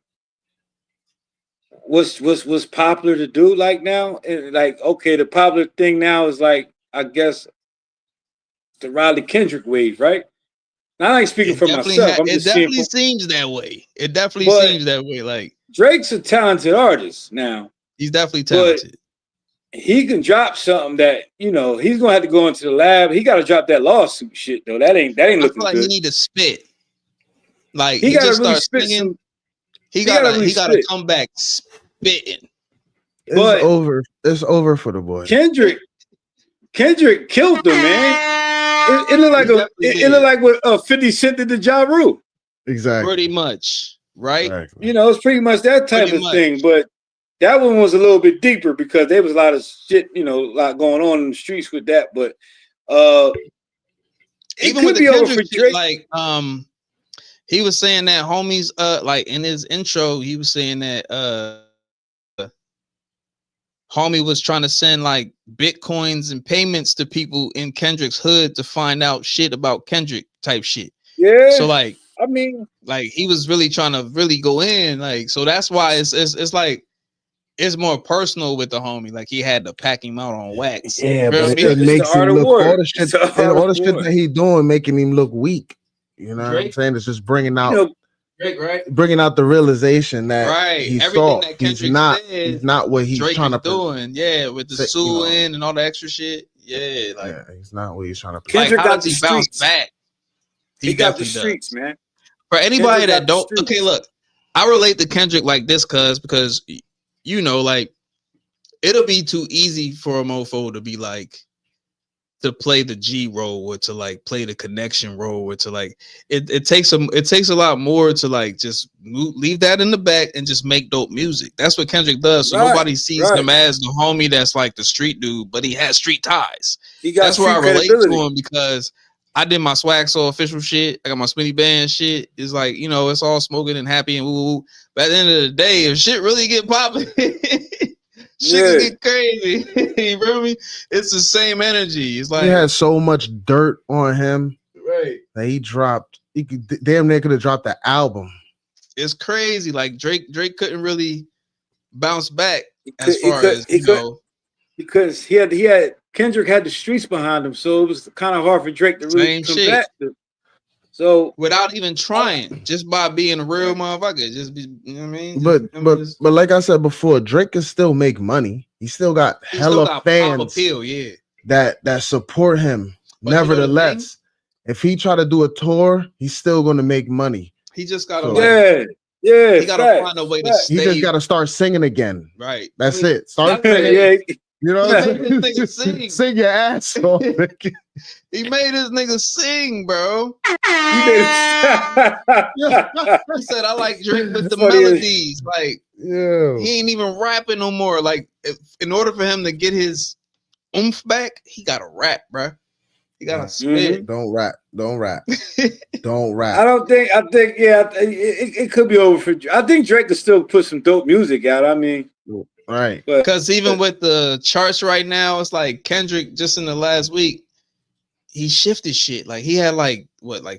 what's popular to do like now. And like, okay, the popular thing now is like, I guess, the Relly Kendrick wave, right? Now, I ain't speaking for myself. It definitely seems that way. It definitely seems that way. Like, Drake's a talented artist now. He's definitely talented. He can drop something that, you know, he's gonna have to go into the lab. He got to drop that lawsuit shit though. That ain't looking like good. He need to spit. Like, he just really start singing. He gotta come back spitting. It's over. It's over for the boy. Kendrick killed him, man. It looked like what 50 Cent did to Ja Rule. Exactly. Pretty much, right? Exactly. You know, it's pretty much that type of thing. But that one was a little bit deeper because there was a lot of shit, you know, a lot going on in the streets with that. But even with the Kendrick shit, like he was saying that homies like in his intro, he was saying that homie was trying to send like Bitcoins and payments to people in Kendrick's hood to find out shit about Kendrick type shit. Yeah. So like, I mean, like he was really trying to really go in, like, so that's why it's like it's more personal with the homie. Like, he had to pack him out on wax. Yeah, but it makes him look all the shit that he doing, making him look weak. You know what I'm saying? It's just bringing out, bringing out the realization that he's everything soft. that Kendrick he's not what he's Drake trying to doing. Yeah, with the suing and all the extra shit. Yeah, like he's not what he's trying to. Kendrick like, got the he bounce streets. back. He got the streets, man. For anybody Kendrick that don't, okay, look, I relate to Kendrick like this, because you know, like it'll be too easy for a mofo to be like to play the G role or to like play the connection role or to like it takes a lot more to like just leave that in the back and just make dope music. That's what Kendrick does. So nobody sees him as the homie that's like the street dude, but he has street ties. That's where I relate to him, because I did my Swag Soul official shit. I got my Smitty Band shit. It's like, you know, it's all smoking and happy and woo. But at the end of the day, if shit really get popping, shit can get crazy. You feel me? It's the same energy. It's like he had so much dirt on him, right? That he could damn near could have dropped the album. It's crazy. Like Drake couldn't really bounce back as far as you know, because he had Kendrick had the streets behind him, so it was kind of hard for Drake to really come back to. So without even trying, just by being a real motherfucker, just be, you know what I mean? But like I said before, Drake can still make money. He still got hella fans appeal, that support him. But nevertheless, if he try to do a tour, he's still going to make money. He just got to he got to find a way to stay. He just got to start singing again. Right. That's it. Start singing. You know what I'm saying? Sing. Sing your ass off. He made his nigga sing, bro. He said, I like Drake with the melodies. Like, he ain't even rapping no more. Like, in order for him to get his oomph back, he got to rap, bro. He got to spit. Don't rap. Don't rap. Don't rap. I think, it could be over for Drake. I think Drake could still put some dope music out. I mean, right. Because even with the charts right now, it's like Kendrick just in the last week, he shifted shit. Like he had like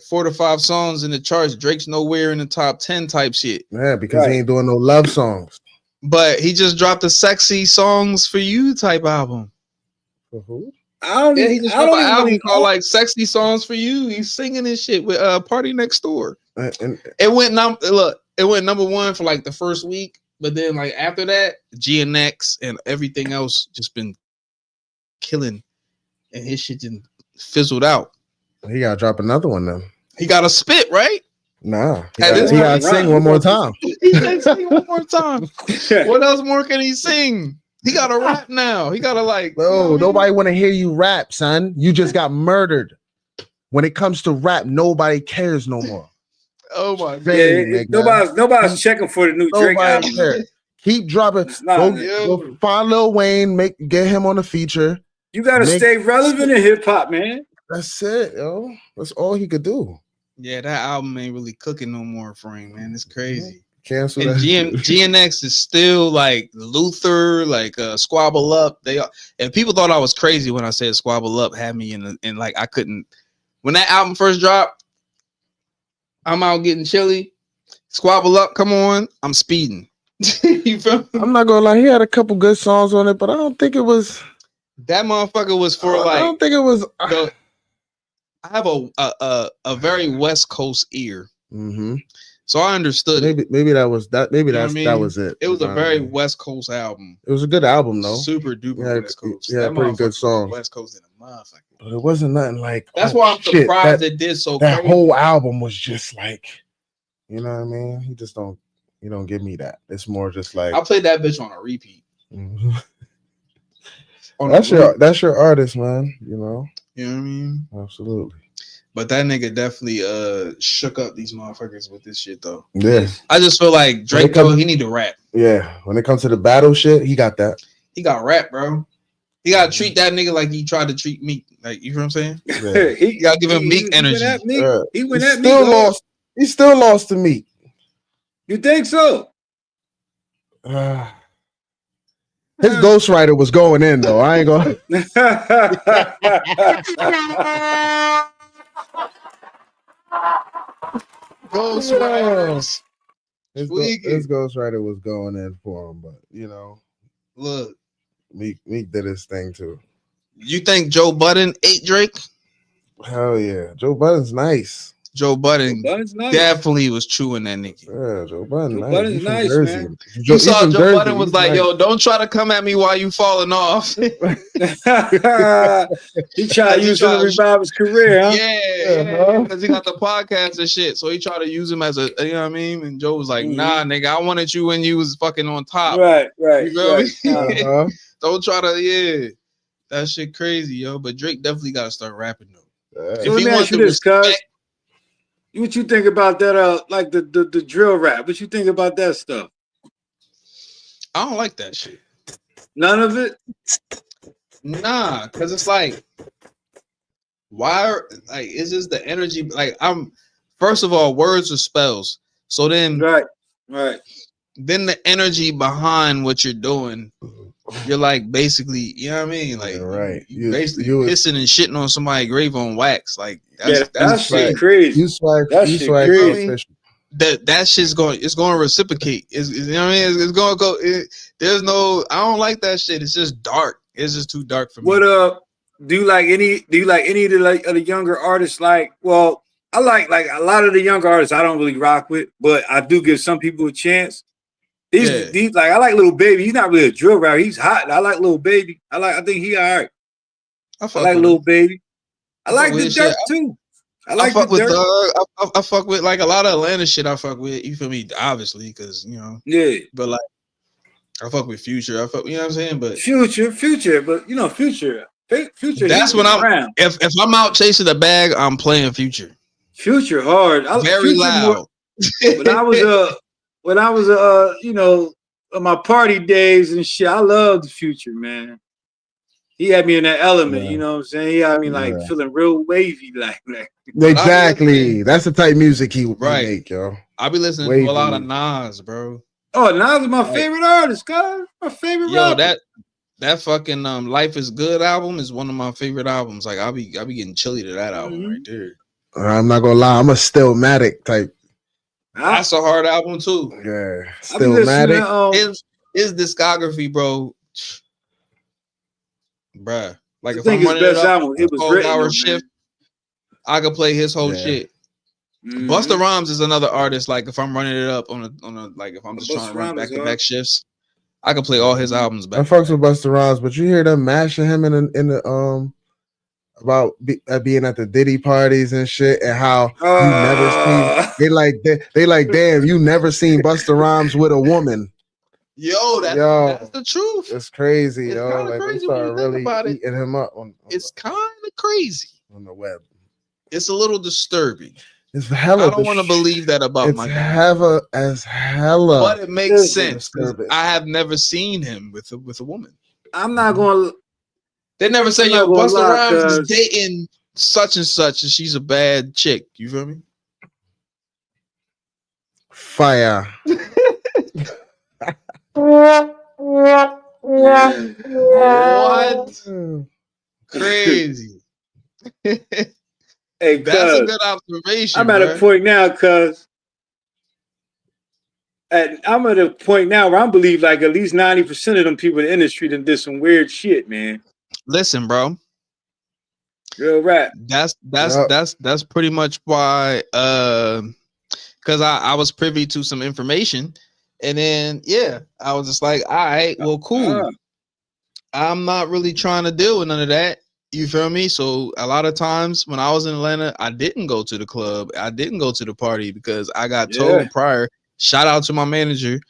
4 to 5 songs in the charts. Drake's nowhere in the top 10 type shit. Yeah, because he ain't doing no love songs. But he just dropped a Sexy Songs for You type album. For who? He just dropped an album called like Sexy Songs for You. He's singing this shit with Party Next Door. It went number 1 for like the first week. But then, like after that, GNX and everything else just been killing, and his shit just fizzled out. He gotta drop another one then. He gotta spit, right? Nah, he gotta sing one more time. He gotta sing one more time. What else more can he sing? He gotta rap now. He gotta like. No, nobody want to hear you rap, son. You just got murdered. When it comes to rap, nobody cares no more. Oh my god! Nobody's checking for the new Drake album. Keep dropping. Go find Lil Wayne. Get him on a feature. You gotta stay relevant in hip hop, man. That's it, yo. That's all he could do. Yeah, that album ain't really cooking no more for him, man. It's crazy. Cancel and that. GNX is still like Luther, like Squabble Up. And people thought I was crazy when I said Squabble Up had me in like I couldn't. When that album first dropped, I'm out getting chilly. Squabble Up, come on. I'm speeding. You feel me? I'm not gonna lie, he had a couple good songs on it, but I don't think it was. That motherfucker was for like. I don't think it was. I have a very West Coast ear, so I understood. Maybe that was that. Maybe that was it. It was a very West Coast album. It was a good album though. Super duper West Coast. Yeah, pretty good song. West Coast in a motherfucker. But it wasn't nothing like. That's why I'm surprised it did so. That crazy. whole album was just like, you know what I mean? He just don't. You don't give me that. It's more just like I played that bitch on a repeat. That's your artist, man. You know what I mean? Absolutely. But that nigga definitely shook up these motherfuckers with this shit though. Yeah. I just feel like Drake he need to rap. Yeah. When it comes to the battle shit, he got that. He got rap, bro. He gotta treat that nigga like he tried to treat Meek. Like, you know what I'm saying? Yeah. He gotta give him Meek energy. He went at Meek. Lost. He still lost to Meek. You think so? His ghostwriter was going in though. I ain't gonna. Ghostwriters. His ghostwriter was going in for him, but you know, look, Meek did his thing too. You think Joe Budden ate Drake? Hell yeah, Joe Budden's nice. Joe Budden nice. definitely was true in that nigga. Yeah, Joe Budden. Joe Budden's nice, Jersey. man. You saw Joe Budden was like, "Yo, don't try to come at me while you falling off." He tried to use him to revive his career, huh? Yeah, because he got the podcast and shit. So he tried to use him as a, you know what I mean? And Joe was like, "Nah, nigga, I wanted you when you was fucking on top." Right. You feel me? Don't try to, that shit crazy, yo. But Drake definitely got to start rapping though. So let me ask you this, cuz. What you think about that? Like the drill rap. What you think about that stuff? I don't like that shit. None of it. Nah, because it's like, why? Like, it's just the energy. Like, first of all, words are spells. So then, right. Then the energy behind what you're doing, you're like basically, you know what I mean? Like, you basically pissing and shitting on somebody's grave on wax. Like, that's shit crazy. That shit's going. It's going to reciprocate. You know what I mean? It's going to go. There's no. I don't like that shit. It's just dark. It's just too dark for me. What do you like any of the younger artists? Like, well, I like a lot of the younger artists. I don't really rock with, but I do give some people a chance. These like, I like Lil Baby. He's not really a drill rapper. He's hot. I like Lil Baby. I think he all right. I like Lil Baby. I like the Dirt too. I fuck with like a lot of Atlanta shit. I fuck with, you feel me? Obviously, because you know. Yeah. But like, I fuck with Future. I fuck, you know what I'm saying? But Future. But you know, Future. That's when I'm around. If I'm out chasing the bag, I'm playing Future. Future hard. Very loud. When I was you know, on my party days and shit, I loved Future, man. He had me in that element, you know what I'm saying? He had me like feeling real wavy, like. Exactly. That's the type of music he would make, yo. I be listening to a lot of Nas, bro. Oh, Nas is my favorite artist, guys. My favorite rapper. That fucking Life Is Good album is one of my favorite albums. Like I be getting chilly to that album right there. I'm not gonna lie, I'm a Stillmatic type. That's a hard album too. Yeah, Stillmatic. His discography, bro. Bruh, like if I'm running it up, it was 12-hour shift, I could play his whole shit. Busta Rhymes is another artist. Like if I'm running it up on a like if I'm just trying to run back-to-back shifts, I can play all his albums back. I fucks with Busta Rhymes, but you hear them mashing him in the about being at the Diddy parties and shit, and how you never seen they like damn, you never seen Busta Rhymes with a woman. Yo, that's the truth. It's crazy, it's yo. Like they started really eating him up on it's kind of crazy on the web. It's a little disturbing. It's hella. I don't want to believe that about my guy. Hella, but it makes sense. I have never seen him with a woman. I'm not going. They never say, "Yo, Busta Rhymes is dating such and such, and she's a bad chick." You feel me? Fire. What? Crazy. Hey, that's a good observation. I'm at a point now, I'm at a point now where I believe like at least 90% of them people in the industry done did some weird shit, man. Listen, bro. Real rap. That's pretty much why because I was privy to some information, and then I was just like, all right, well, cool. I'm not really trying to deal with none of that. You feel me? So a lot of times when I was in Atlanta, I didn't go to the club. I didn't go to the party because I got told prior. Shout out to my manager.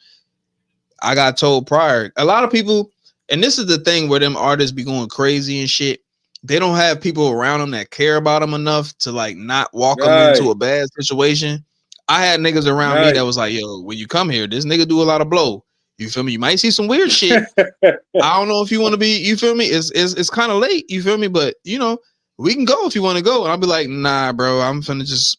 I got told prior. A lot of people, and this is the thing where them artists be going crazy and shit. They don't have people around them that care about them enough to like not walk them into a bad situation. I had niggas around me that was like, yo, when you come here, this nigga do a lot of blow. You feel me? You might see some weird shit. I don't know if you want to be, you feel me? It's kind of late, you feel me? But you know, we can go if you want to go. And I'll be like, nah, bro, I'm finna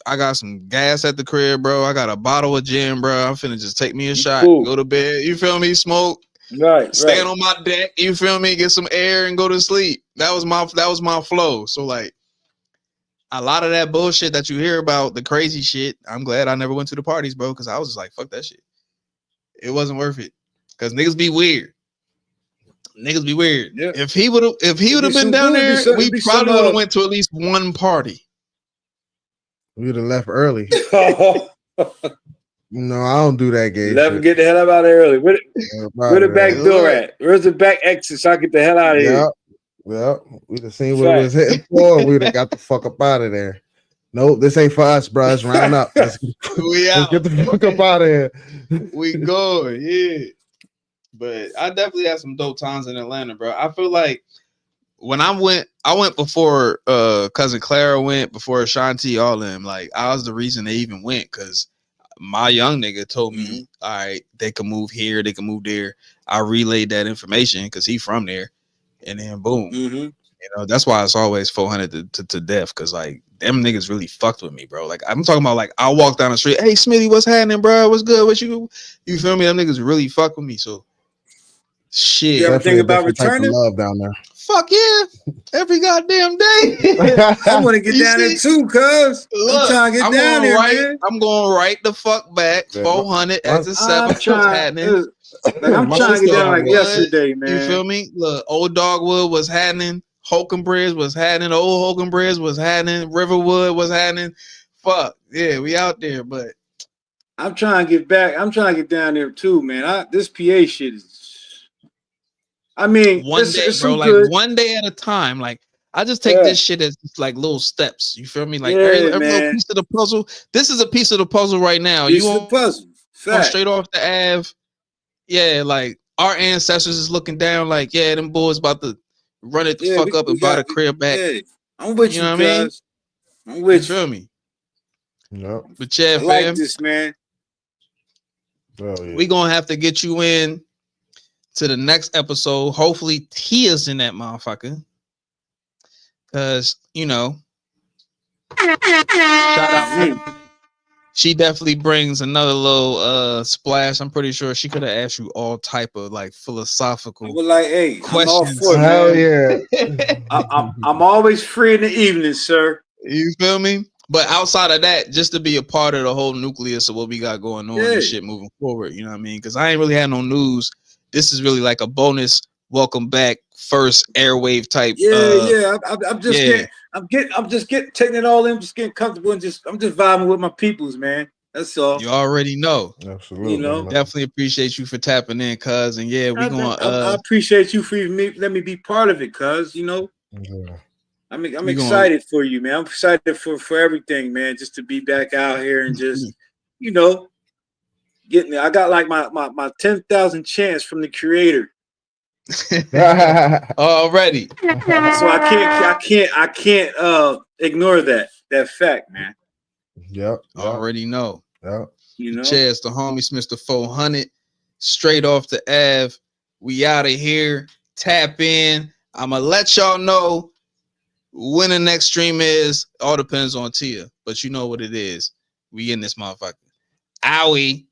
I got some gas at the crib, bro. I got a bottle of gin, bro. I'm finna just take me a shot, go to bed. You feel me? Smoke. Stand on my deck, you feel me? Get some air and go to sleep. That was my flow. So like a lot of that bullshit that you hear about, the crazy shit, I'm glad I never went to the parties, bro, because I was just like, fuck that shit. It wasn't worth it. Because niggas be weird. Niggas be weird. Yeah. If he would have been down there, we probably would have went to at least one party. We'd have left early. No, I don't do that gay Let him shit. get the hell out of there early. Where the back door at? Where's the back exit so I get the hell out of here? Yep. We'd have seen what it was hitting for. We'd have got the fuck up out of there. Nope, this ain't for us, bro. Let's round up. Let's get the fuck up out of here. We going, yeah. But I definitely had some dope times in Atlanta, bro. I feel like when I went before cousin Clara went, before Shanti, all of them. Like, I was the reason they even went, because my young nigga told me, all right, they can move here, they can move there. I relayed that information because he from there, and then boom. You know, that's why it's always 400 to death, because like them niggas really fucked with me, bro. Like, I'm talking about, like, I walk down the street, hey Smitty, what's happening, bro? What's good? What you feel me? Them niggas really fuck with me. So shit. You ever think about returning? Love down there. Fuck yeah, every goddamn day. I want to get down there too, cuz. I'm trying to get down there, man. I'm going right the fuck back. 400 as a 7. What's happening? Like, I'm trying to get down like yesterday, man. You feel me? Look, Old Dogwood was happening. Holcomb Bridge was happening. Old Holcomb Bridge was happening. Riverwood was happening. Fuck yeah, we out there. But I'm trying to get back. I'm trying to get down there too, man. This PA shit is. I mean, one day, bro. Like good. One day at a time. Like, I just take this shit as just like little steps. You feel me? Like every little piece of the puzzle. This is a piece of the puzzle right now. Piece of the puzzle. Straight off the Ave. Yeah, like our ancestors is looking down. Like, yeah, them boys about to run it the fuck up and buy the crib back. Yeah, I'm with you, know what I mean? I'm with you. Feel me? No. But yeah, I like this, man. Oh, yeah. We gonna have to get you in to the next episode. Hopefully Tia's in that motherfucker, because you know, shout out, she definitely brings another little splash. I'm pretty sure she could have asked you all type of like philosophical questions. Hell yeah. I'm always free in the evening, sir. You feel me? But outside of that, just to be a part of the whole nucleus of what we got going on and shit moving forward, you know what I mean? Because I ain't really had no news. This is really like a bonus welcome back first airwave type. I'm just getting taking it all in, just getting comfortable, and I'm just vibing with my peoples, man. That's all. You already know. Absolutely. You know, definitely appreciate you for tapping in, cuz. And yeah, we gonna I appreciate you for let me be part of it, cuz, you know. I'm excited for you, man. I'm excited for everything, man. Just to be back out here and just, you know, getting there. I got like my 10,000 chance from the creator already. So I can't ignore that fact, man. Yep. Already know. Yep. You know, Cheers to homies, Mr. 400, straight off the Ave. We out of here. Tap in. I'ma let y'all know when the next stream is. All depends on Tia, but you know what it is. We in this motherfucker. Owie.